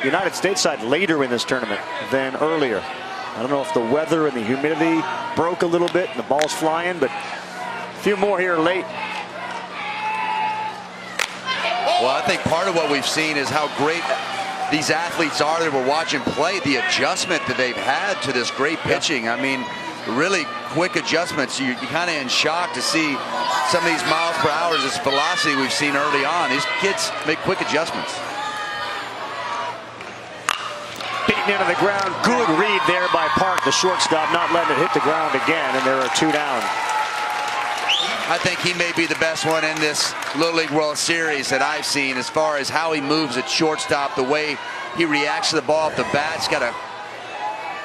United States side, later in this tournament than earlier. I don't know if the weather and the humidity broke a little bit and the ball's flying, but a few more here late. Well, I think part of what we've seen is how great these athletes are that we're watching play, the adjustment that they've had to this great pitching. I mean, really quick adjustments. You're kind of in shock to see some of these miles per hour, this velocity we've seen early on. These kids make quick adjustments. Beaten into the ground. Good read there by Park, the shortstop, not letting it hit the ground again, and there are 2 down. I think he may be the best one in this Little League World Series that I've seen as far as how he moves at shortstop, the way he reacts to the ball off the bat. He's got a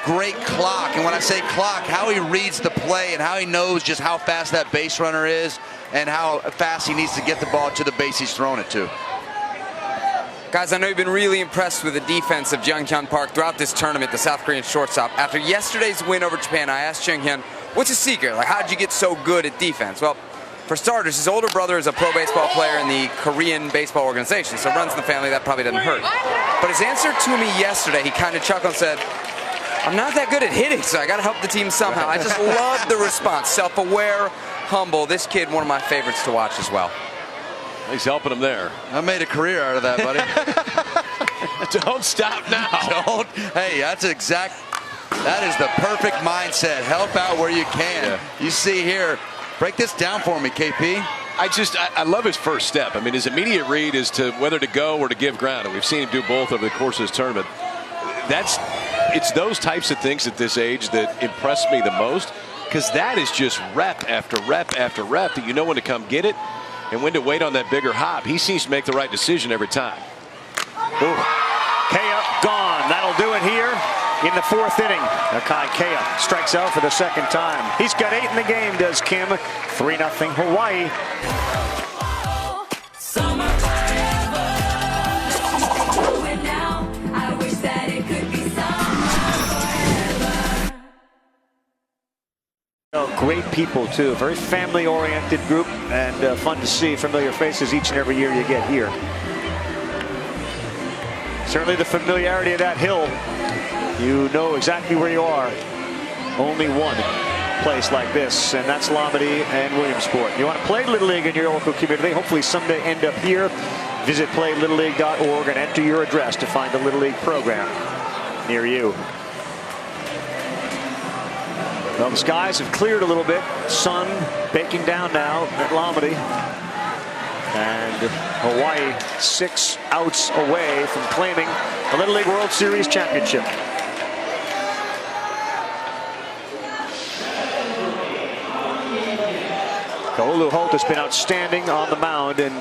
great clock, and when I say clock, how he reads the play and how he knows just how fast that base runner is and how fast he needs to get the ball to the base he's throwing it to. Guys, I know you've been really impressed with the defense of Jung-Hyun Park throughout this tournament, the South Korean shortstop. After yesterday's win over Japan, I asked Jung-Hyun, what's his secret? Like, how did you get so good at defense? Well, for starters, his older brother is a pro baseball player in the Korean baseball organization, so runs in the family, that probably doesn't hurt. But his answer to me yesterday, he kind of chuckled and said, I'm not that good at hitting, so I got to help the team somehow. I just love the response. Self-aware, humble. This kid, one of my favorites to watch as well. He's helping him there. I made a career out of that, buddy. Don't stop now. Don't. Hey, that is the perfect mindset. Help out where you can. Yeah. You see here, break this down for me, KP. I love his first step. I mean, his immediate read is to whether to go or to give ground, and we've seen him do both over the course of this tournament. It's those types of things at this age that impress me the most, because that is just rep after rep after rep that you know when to come get it and when to wait on that bigger hop. He seems to make the right decision every time. Ooh. Kea gone. That'll do it here in the 4th inning. Akai Kea strikes out for the 2nd time. He's got 8 in the game, does Kim. 3-0 Hawaii. Great people too, very family-oriented group, and fun to see familiar faces each and every year you get here. Certainly the familiarity of that hill, you know exactly where you are. Only one place like this, and that's Lomity and Williamsport. You want to play Little League in your local community, hopefully someday end up here. Visit playlittleleague.org and enter your address to find a Little League program near you. Well, the skies have cleared a little bit. Sun baking down now at Lomity. And Hawaii 6 outs away from claiming the Little League World Series championship. Olu Holt has been outstanding on the mound, and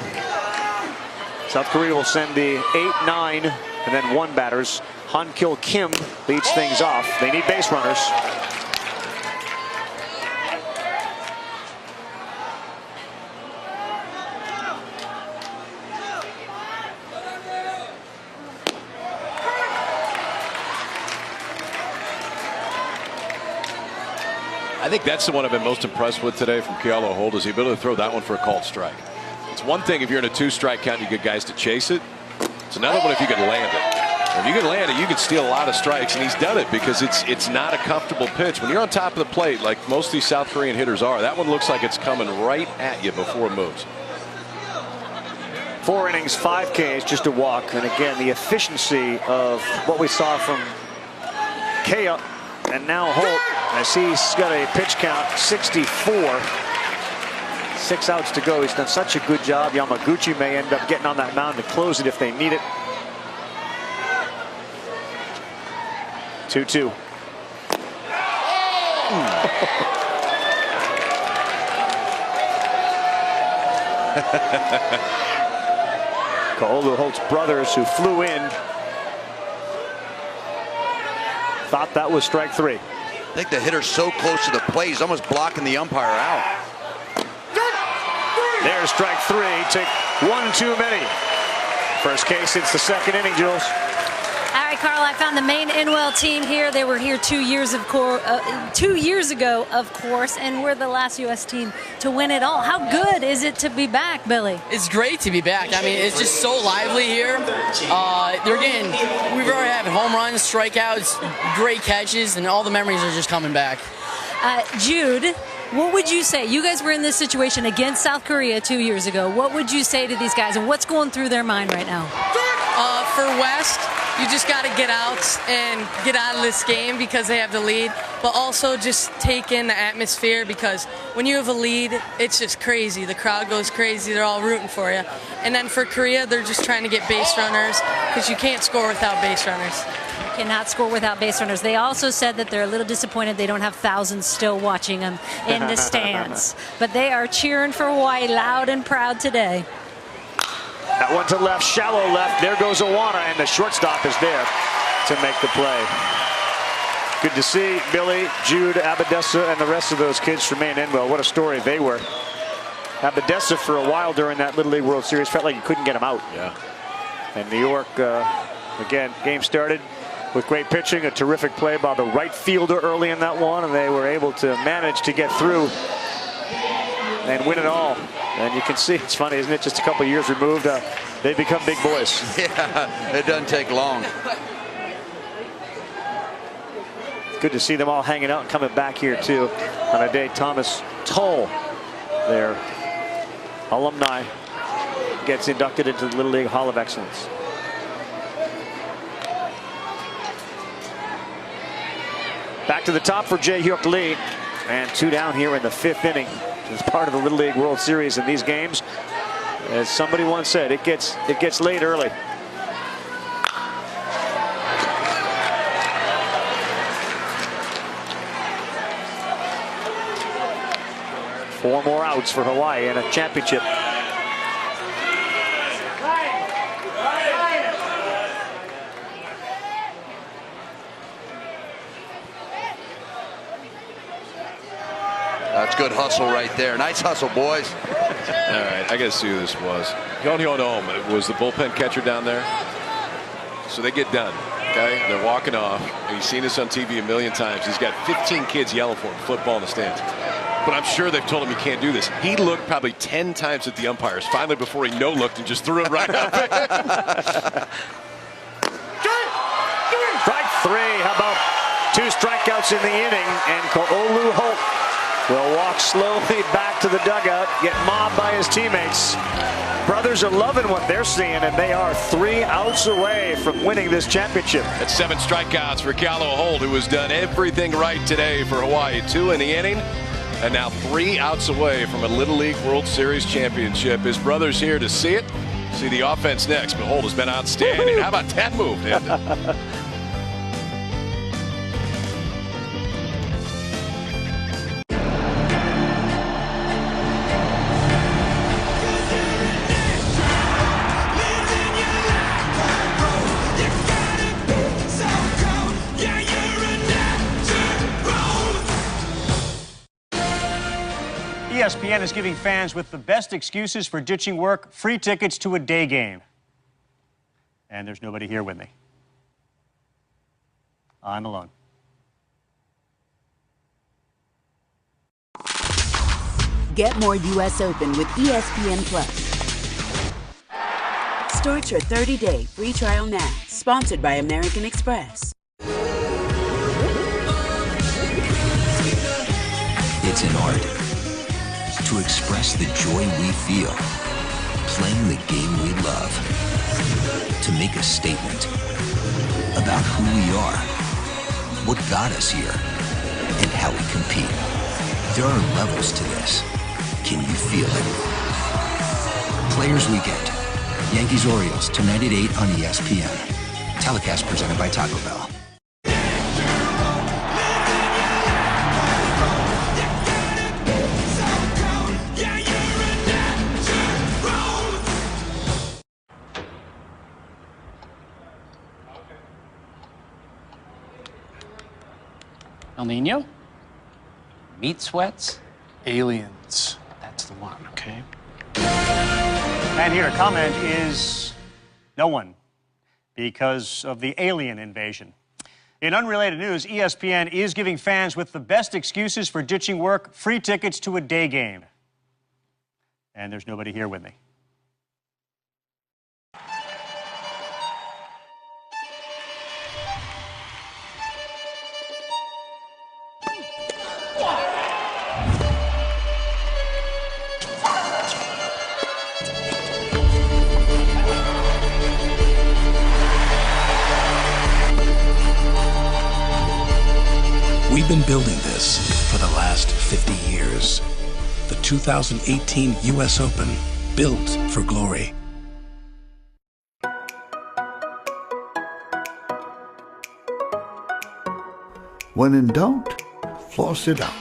South Korea will send the 8, 9, and then 1 batters. Han Kil Kim leads things off. They need base runners. I think that's the one I've been most impressed with today from Kealo Holt, is the ability to throw that one for a called strike. It's one thing if you're in a 2-strike count, you get guys to chase it. It's another one if you can land it. If you can land it, you can steal a lot of strikes, and he's done it because it's not a comfortable pitch. When you're on top of the plate, like most of these South Korean hitters are, that one looks like it's coming right at you before it moves. 4 innings, 5 Ks, just a walk. And again, the efficiency of what we saw from Kea and now Holt, as he's got a pitch count 64. 6 outs to go. He's done such a good job. Yamaguchi may end up getting on that mound to close it if they need it. 2-2. Olu Holt's brothers, who flew in, thought that was strike 3. I think the hitter's so close to the plate, he's almost blocking the umpire out. There's strike 3. Take 1 too many. First case since the 2nd inning, Jules. All right, Carl, I found the main Inwell team here. They were here 2 years ago, of course, and we're the last U.S. team to win it all. How good is it to be back, Billy? It's great to be back. I mean, it's just so lively here. We've already had home runs, strikeouts, great catches, and all the memories are just coming back. Jude, what would you say? You guys were in this situation against South Korea 2 years ago. What would you say to these guys, and what's going through their mind right now? For West, you just got to get out and get out of this game because they have the lead, but also just take in the atmosphere, because when you have a lead, it's just crazy. The crowd goes crazy. They're all rooting for you. And then for Korea, they're just trying to get base runners, because you can't score without base runners. You cannot score without base runners. They also said that they're a little disappointed they don't have thousands still watching them in the stands. But they are cheering for Hawaii loud and proud today. That one to left, shallow left. There goes Awana, and the shortstop is there to make the play. Good to see Billy, Jude, Abadessa, and the rest of those kids from Maine Inwell. What a story they were. Abadessa, for a while during that Little League World Series, felt like you couldn't get him out. Yeah. And New York, again, game started with great pitching, a terrific play by the right fielder early in that one, and they were able to manage to get through and win it all. And you can see, it's funny, isn't it? Just a couple years removed, they become big boys. Yeah, it doesn't take long. Good to see them all hanging out and coming back here, too, on a day Thomas Tull, their alumni, gets inducted into the Little League Hall of Excellence. Back to the top for Jae Hyuk Lee, and 2 down here in the 5th inning. As part of the Little League World Series in these games, as somebody once said, it gets late early. Four more outs for Hawaii in a championship. That's good hustle right there. Nice hustle, boys. All right, I got to see who this was. Hyun Ohm was the bullpen catcher down there. So they get done, okay? They're walking off. And you've seen this on TV a million times. He's got 15 kids yelling for him, football in the stands. But I'm sure they've told him he can't do this. He looked probably 10 times at the umpires, finally before he no-looked and just threw it right up. Strike 3. How about 2 strikeouts in the inning, and Olu Holt will walk slowly back to the dugout, get mobbed by his teammates. Brothers are loving what they're seeing, and they are 3 outs away from winning this championship. That's 7 strikeouts for Kealo Holt, who has done everything right today for Hawaii. 2 in the inning, and now 3 outs away from a Little League World Series championship. His brother's here to see it. See the offense next, but Holt has been outstanding. How about that move, Ed? ESPN is giving fans with the best excuses for ditching work free tickets to a day game. And there's nobody here with me. I'm alone. Get more U.S. Open with ESPN Plus. Start your 30-day free trial now. Sponsored by American Express. It's an art to express the joy we feel playing the game we love, to make a statement about who we are, what got us here, and how we compete. There are levels to this. Can you feel it? Players Weekend. Yankees-Orioles tonight at 8 on ESPN. Telecast presented by Taco Bell. El Nino? Meat sweats? Aliens. That's the one, okay? And here to comment is no one, because of the alien invasion. In unrelated news, ESPN is giving fans with the best excuses for ditching work free tickets to a day game. And there's nobody here with me. We've been building this for the last 50 years. The 2018 U.S. Open, built for glory. When in doubt, floss it out.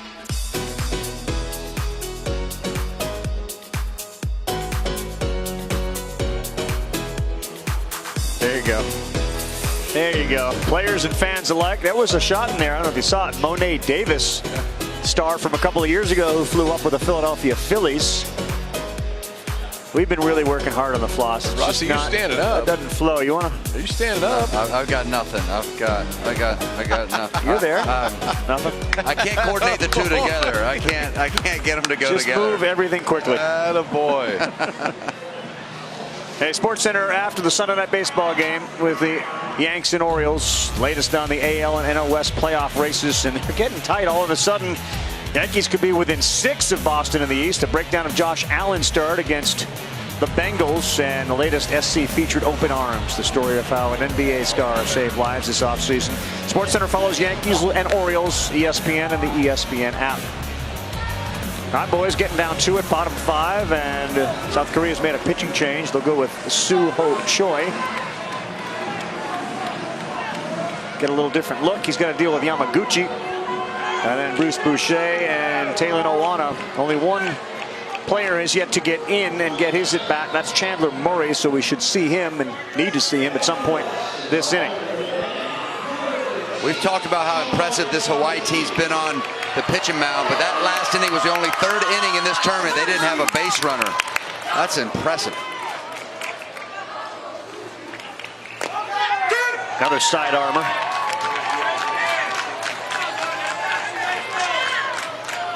There you go. There you go. Players and fans alike. That was a shot in there. I don't know if you saw it. Monet Davis, star from a couple of years ago who flew up with the Philadelphia Phillies. We've been really working hard on the floss. Rossi, you're standing up. It doesn't flow. You want to? Are you standing up? I've got nothing. I got nothing. You're there. Nothing. I can't coordinate the two together. I can't get them to go Just together. move everything quickly. Attaboy. Hey, Sports Center after the Sunday Night Baseball game with the Yanks and Orioles. Latest on the AL and NL West playoff races, and they're getting tight all of a sudden. Yankees could be within 6 of Boston in the East. A breakdown of Josh Allen's start against the Bengals, and the latest SC featured Open Arms, the story of how an NBA star saved lives this offseason. Sports Center follows Yankees and Orioles, ESPN, and the ESPN app. All right, boys, getting down to it, bottom 5, and South Korea's made a pitching change. They'll go with Soo-Ho Choi. Get a little different look. He's got to deal with Yamaguchi. And then Bruce Boucher and Taylor Owana. Only one player has yet to get in and get his at bat. That's Chandler Murray, so we should see him and need to see him at some point this inning. We've talked about how impressive this Hawaii team's been on the pitching mound, but that last inning was the only 3rd inning in this tournament. They didn't have a base runner. That's impressive. Another side armor.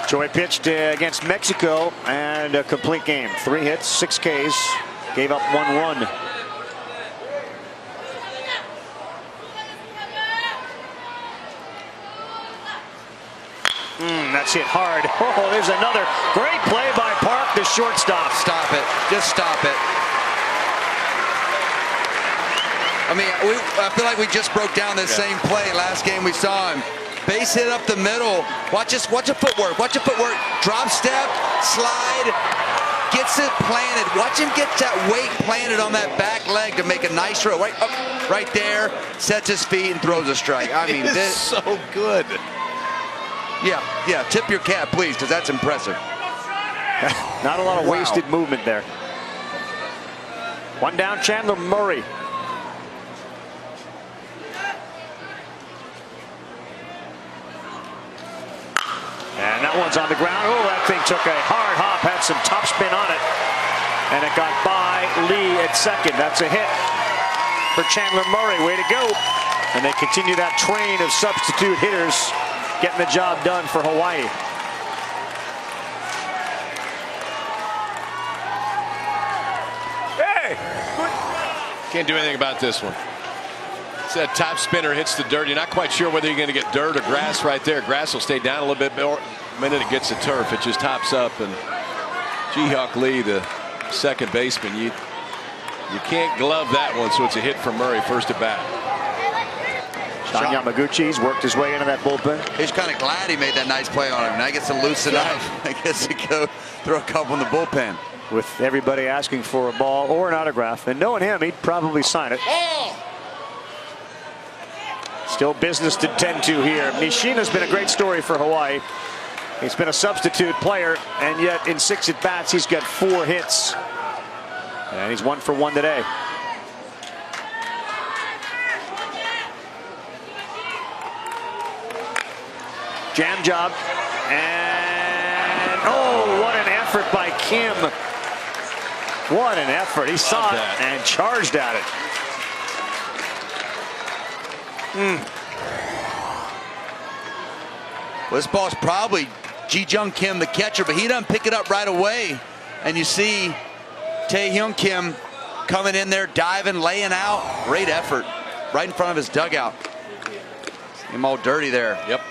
Choi pitched against Mexico and a complete game. 3 hits, 6 Ks, gave up 1 run. That's hit hard. Oh, there's another great play by Park, the shortstop. Stop it. Just stop it. I mean, I feel like we just broke down this same play last game we saw him. Base hit up the middle. Watch a footwork. Watch a footwork. Drop step, slide, gets it planted. Watch him get that weight planted on that back leg to make a nice throw. Right up, right there, sets his feet and throws a strike. I mean, this is so good. Yeah, tip your cap, please, because that's impressive. Not a lot of wasted movement there. One down, Chandler Murray. And And that one's on the ground. Oh, that thing took a hard hop, had some topspin on it. And it got by Lee at second. That's a hit for Chandler Murray. Way to go. And they continue that train of substitute hitters getting the job done for Hawaii. Hey! Can't do anything about this one. It's that top spinner hits the dirt. You're not quite sure whether you're going to get dirt or grass right there. Grass will stay down a little bit more. The minute it gets the turf, it just hops up. And Ji-Hyuk Lee, the second baseman, you can't glove that one, so it's a hit for Murray first at bat. Sean Yamaguchi's worked his way into that bullpen. He's kind of glad he made that nice play on him. Now he gets to loosen up. I guess to go throw a couple in the bullpen. With everybody asking for a ball or an autograph, and knowing him, he'd probably sign it. Still business to tend to here. Nishina's been a great story for Hawaii. He's been a substitute player, and yet in 6 at-bats, he's got 4 hits. And he's 1 for 1 today. Jam job. And oh, what an effort by Kim. What an effort. He saw it and charged at it. Well, this ball's probably Ji-Jung Kim, the catcher, but he doesn't pick it up right away. And you see Tae-Hyun Kim coming in there, diving, laying out. Great effort right in front of his dugout. See him all dirty there. Yep.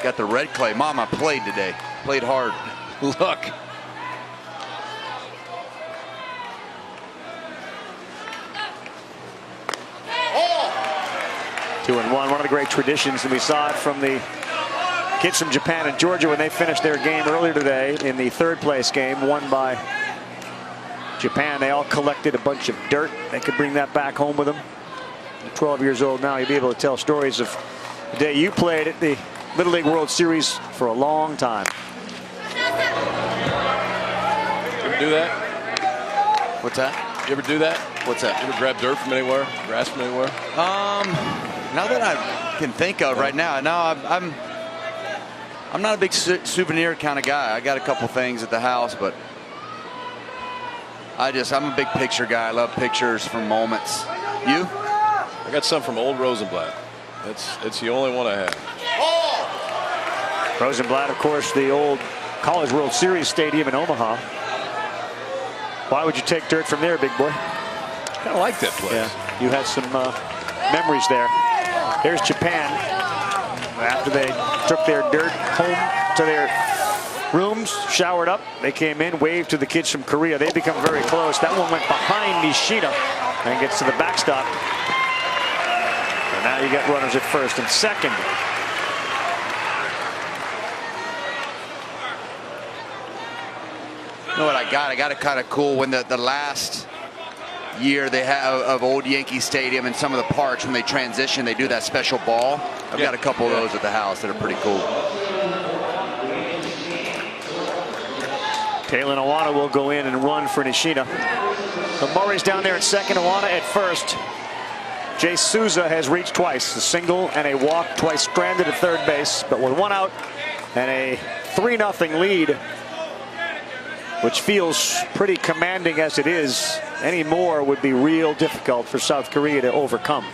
Got the red clay. Mama played today. Played hard. Look. Two and one of the great traditions, and we saw it from the kids from Japan and Georgia when they finished their game earlier today in the 3rd place game won by Japan. They all collected a bunch of dirt. They could bring that back home with them. You're 12 years old now. You'll be able to tell stories of the day you played at the Little League World Series for a long time. You ever do that? What's that? You ever do that? What's that? You ever grab dirt from anywhere? Grass from anywhere? Now that I can think of right now, no, I'm not a big souvenir kind of guy. I got a couple things at the house, but I'm a big picture guy. I love pictures from moments. You? I got some from old Rosenblatt. It's the only one I have. Rosenblatt, of course, the old College World Series stadium in Omaha. Why would you take dirt from there, big boy? Kind of like that place. Yeah, you had some memories there. Here's Japan. After they took their dirt home to their rooms, showered up, they came in, waved to the kids from Korea. They become very close. That one went behind Nishida and gets to the backstop. And now you got runners at first and second. You know what I got? I got it kind of cool when the last year they have of old Yankee Stadium and some of the parks, when they transition, they do that special ball. I've got a couple of those at the house that are pretty cool. Taylor Awana will go in and run for Nishida. So Murray's down there at second, Awana at first. Jay Souza has reached twice, a single and a walk, twice stranded at third base, but with 1 out and a 3-0 lead, which feels pretty commanding as it is. Any more would be real difficult for South Korea to overcome.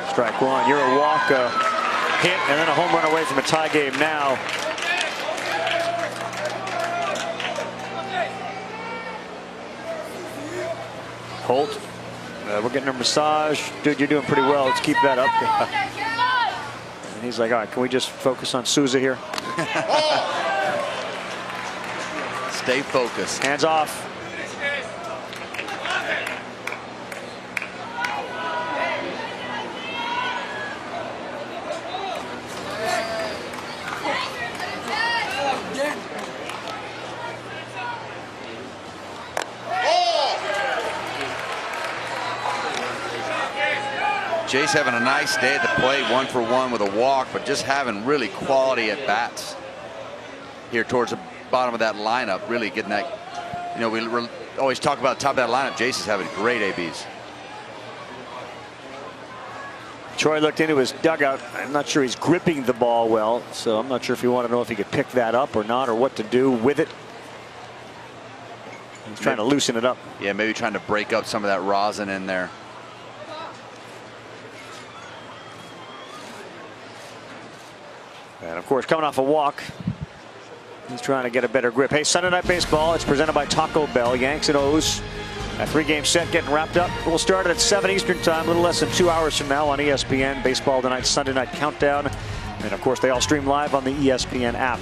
Strike one. You're a walk, a hit, and then a home run away from a tie game now. Holt, we're getting a massage. Dude, you're doing pretty well. Let's keep that up. And he's like, all right, can we just focus on Souza here? Stay focused. Hands off. Jay's having a nice day at the plate, 1 for 1 with a walk, but just having really quality at bats here towards the bottom of that lineup. Really getting that, you know, we always talk about top of that lineup. Jace is having great ABs. Troy looked into his dugout. I'm not sure he's gripping the ball well, so I'm not sure if he wanted to know if he could pick that up or not, or what to do with it. He's trying to loosen it up. Yeah, maybe trying to break up some of that rosin in there. And of course, coming off a walk, he's trying to get a better grip. Hey, Sunday Night Baseball, it's presented by Taco Bell. Yanks and O's. A 3-game set getting wrapped up. We'll start it at 7 Eastern time, a little less than 2 hours from now on ESPN. Baseball Tonight, Sunday Night Countdown. And of course, they all stream live on the ESPN app.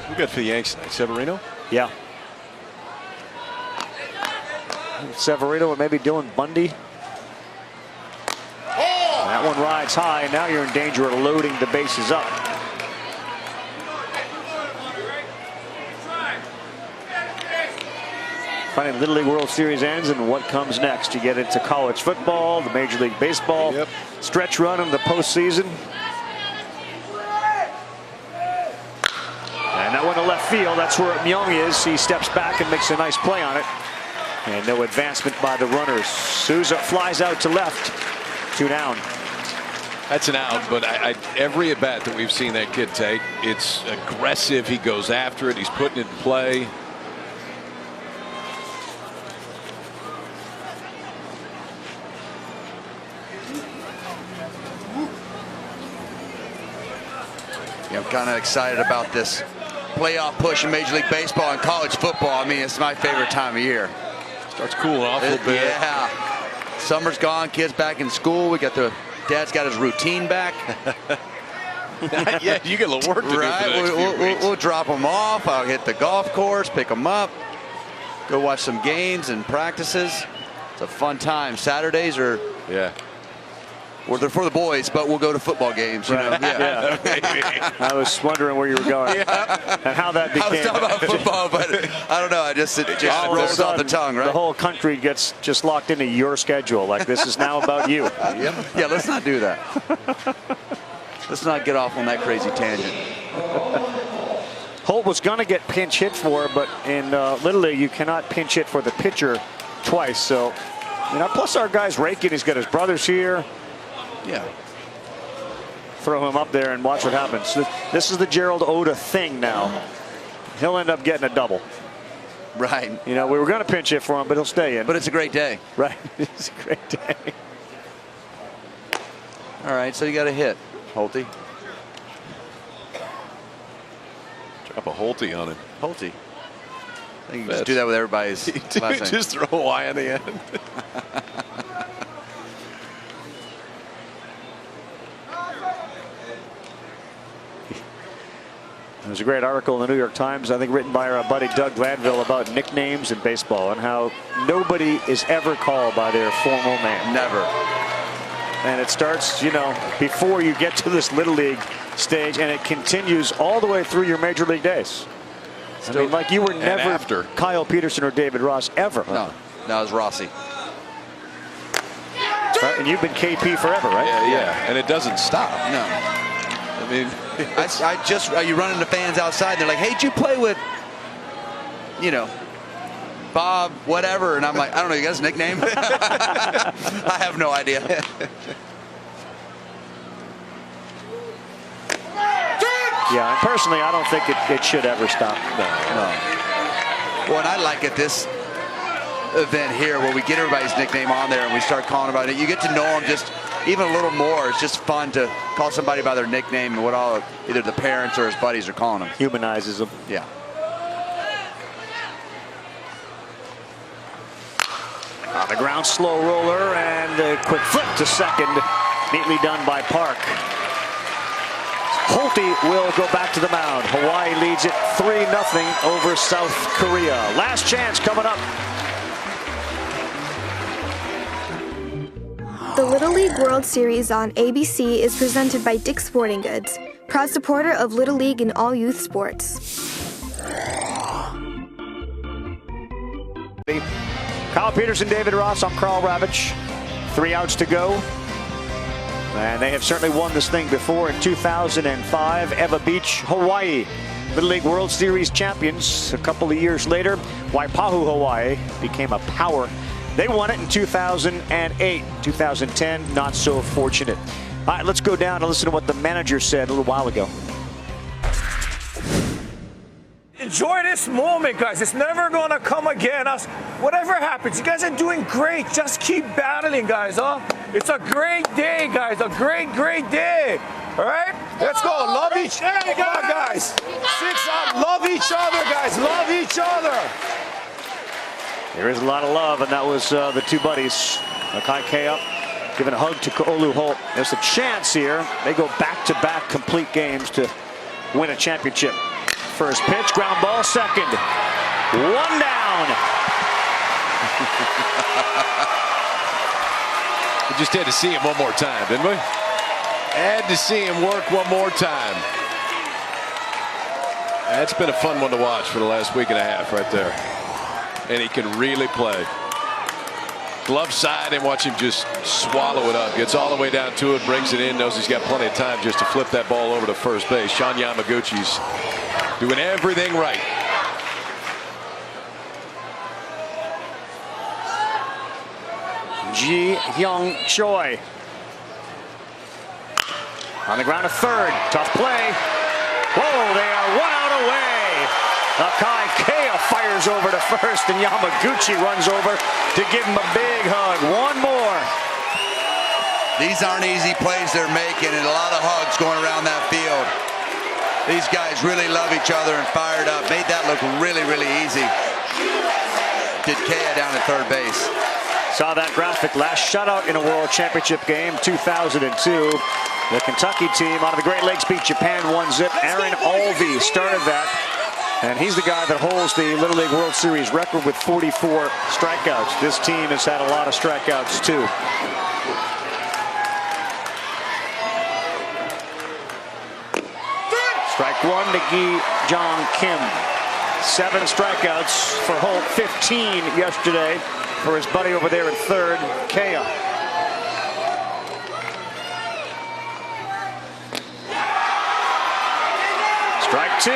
Who got for the Yanks tonight? Severino? Yeah. Severino and maybe Dylan Bundy. That one rides high, and now you're in danger of loading the bases up. Finally, Little League World Series ends, and what comes next? You get into college football, the Major League Baseball stretch run in the postseason. And that one to left field. That's where Myung is. He steps back and makes a nice play on it. And no advancement by the runners. Souza flies out to left. 2 down. That's an out, but every at bat that we've seen that kid take, it's aggressive. He goes after it. He's putting it in play. Yeah, I'm kind of excited about this playoff push in Major League Baseball and college football. I mean, it's my favorite time of year. Starts cooling off a little bit. Yeah. Summer's gone. Kids back in school. We got dad's got his routine back. Yeah, you get a little work to do for the next few weeks. We'll drop them off. I'll hit the golf course, pick them up, go watch some games and practices. It's a fun time. Saturdays are well, they're for the boys, but we'll go to football games. You know? Yeah. I was wondering where you were going and how that became. I was talking about football, but I don't know. It just rolls off the tongue, right? The whole country gets just locked into your schedule. Like this is now about you. Yeah, let's not do that. Let's not get off on that crazy tangent. Holt was going to get pinch hit for, but in Little League, you cannot pinch hit for the pitcher twice. So, plus our guy's raking. He's got his brothers here. Yeah. Throw him up there and watch what happens. This is the Gerald Oda thing now. He'll end up getting a double. Right. We were going to pinch hit for him, but he'll stay in. But it's a great day. Right. It's a great day. All right, so you got a hit, Holty. Drop a Holty on him. Holty. I think you just do that with everybody's last name. Just throw a Y on the end. There's a great article in the New York Times, I think written by our buddy Doug Gladville, about nicknames in baseball and how nobody is ever called by their formal name. Never. And it starts, before you get to this Little League stage, and it continues all the way through your Major League days. I mean, like you were never after Kyle Peterson or David Ross ever. No, it was Rossi. Right? And you've been KP forever, right? Yeah. And it doesn't stop. No. I mean, you run into fans outside, and they're like, hey, did you play with, Bob, whatever? And I'm like, I don't know, you guys' nickname? I have no idea. Yeah, and personally, I don't think it should ever stop. No. Well, and I like at this event here where we get everybody's nickname on there and we start calling about it. You get to know them just even a little more. It's just fun to call somebody by their nickname and what either the parents or his buddies are calling them. Humanizes them. Yeah. On the ground, slow roller and a quick flip to second. Neatly done by Park. Holty will go back to the mound. Hawaii leads it 3-0 over South Korea. Last chance coming up. The Little League World Series on ABC is presented by Dick's Sporting Goods, proud supporter of Little League and all youth sports. Kyle Peterson, David Ross, I'm Carl Ravitch. 3 outs to go. And they have certainly won this thing before in 2005. Eva Beach, Hawaii Little League World Series champions a couple of years later. Waipahu, Hawaii became a power. They won it in 2008. 2010, not so fortunate. All right, let's go down and listen to what the manager said a little while ago. Enjoy this moment, guys. It's never going to come again. Whatever happens, you guys are doing great. Just keep battling, guys. It's a great day, guys. A great, great day. All right? Let's go. Love each other, guys. 6 up. Love each other, guys. Love each other. There is a lot of love, and that was the two buddies. Makai Kea giving a hug to Ko'olu Holt. There's a chance here. They go back-to-back complete games to win a championship. First pitch, ground ball, second. 1 down. We just had to see him one more time, didn't we? Had to see him work one more time. That's been a fun one to watch for the last week and a half right there. And he can really play. Glove side and watch him just swallow it up. Gets all the way down to it, brings it in, knows he's got plenty of time just to flip that ball over to first base. Sean Yamaguchi's doing everything right. Ji Hyung Choi on the ground to third. Tough play. Whoa, they are 1 out away. Makai Kea fires over to first, and Yamaguchi runs over to give him a big hug. One more. These aren't easy plays they're making, and a lot of hugs going around that field. These guys really love each other and fired up. Made that look really, really easy. Did Kea down at third base. Saw that graphic. Last shutout in a World Championship game, 2002. The Kentucky team out of the Great Lakes beat Japan 1-0. Aaron Alvey started that. And he's the guy that holds the Little League World Series record with 44 strikeouts. This team has had a lot of strikeouts too. Strike one to Gi Jong Kim. 7 strikeouts for Holt, 15 yesterday for his buddy over there at third, Kea. Strike 2.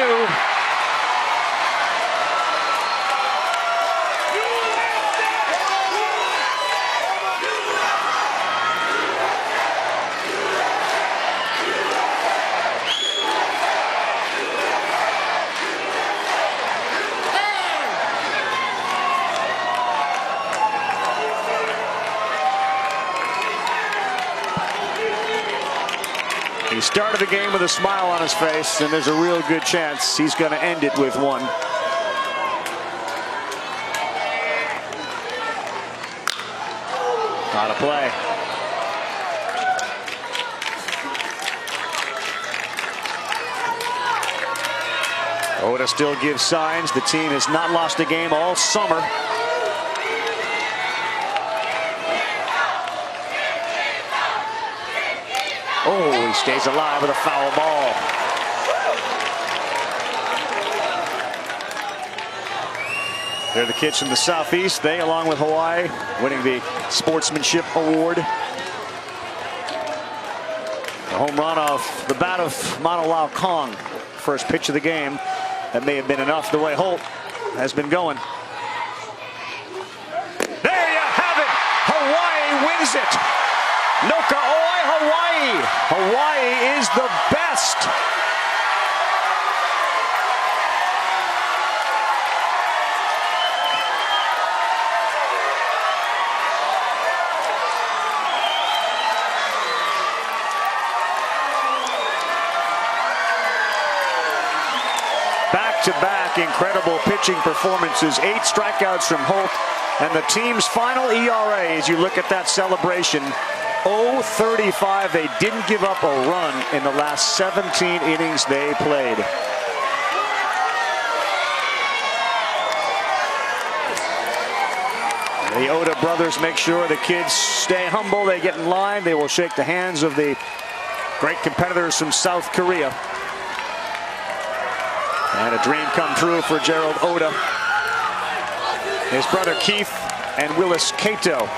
He started the game with a smile on his face, and there's a real good chance he's going to end it with one. Not a play. Oda still gives signs. The team has not lost a game all summer. Oh, he stays alive with a foul ball. They're the kids from the Southeast. They, along with Hawaii, winning the Sportsmanship Award. The home run off the bat of Manawao Kong. First pitch of the game. That may have been enough the way Holt has been going. There you have it. Hawaii wins it. Noka Oi, Hawaii. Hawaii is the best. Back-to-back incredible pitching performances. 8 strikeouts from Holt. And the team's final ERA, as you look at that celebration, 0.35. They didn't give up a run in the last 17 innings they played. The Oda brothers make sure the kids stay humble. They get in line. They will shake the hands of the great competitors from South Korea. And a dream come true for Gerald Oda. His brother Keith and Willis Kato.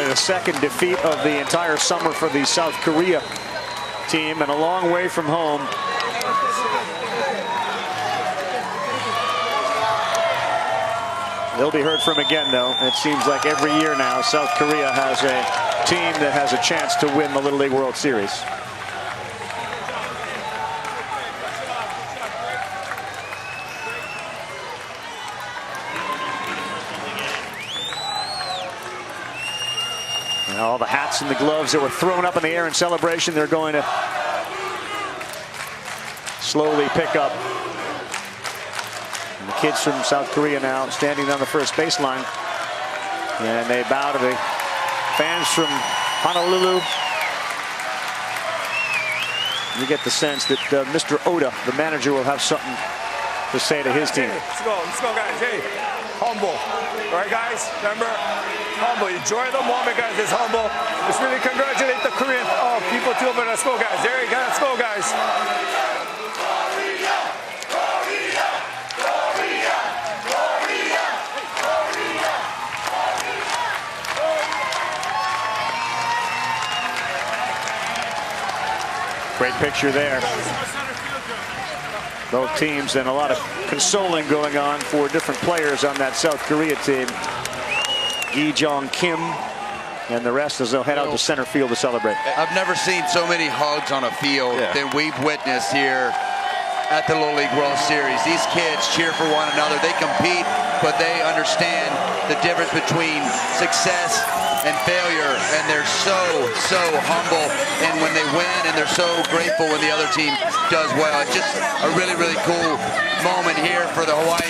the second defeat of the entire summer for the South Korea team, and a long way from home. They'll be heard from again, though. It seems like every year now, South Korea has a team that has a chance to win the Little League World Series. And all the hats and the gloves that were thrown up in the air in celebration, they're going to slowly pick up. And the kids from South Korea now standing on the first baseline. And they bow to the fans from Honolulu. You get the sense that Mr. Oda, the manager, will have something to say to his team. Let's go, guys. Hey, humble. All right, guys, remember, humble. Enjoy the moment, guys. It's humble. Let's really congratulate the Korean people too. But let's go, guys. There you go. Let's go, guys. Great picture there. Both teams, and a lot of consoling going on for different players on that South Korea team. Gi Jong Kim and the rest as they'll head out to center field to celebrate. I've never seen so many hugs on a field than we've witnessed here at the Little League World Series. These kids cheer for one another. They compete, but they understand the difference between success and failure, and they're so humble, and when they win, and they're so grateful when the other team does well. It's just a really cool moment here for the Hawaii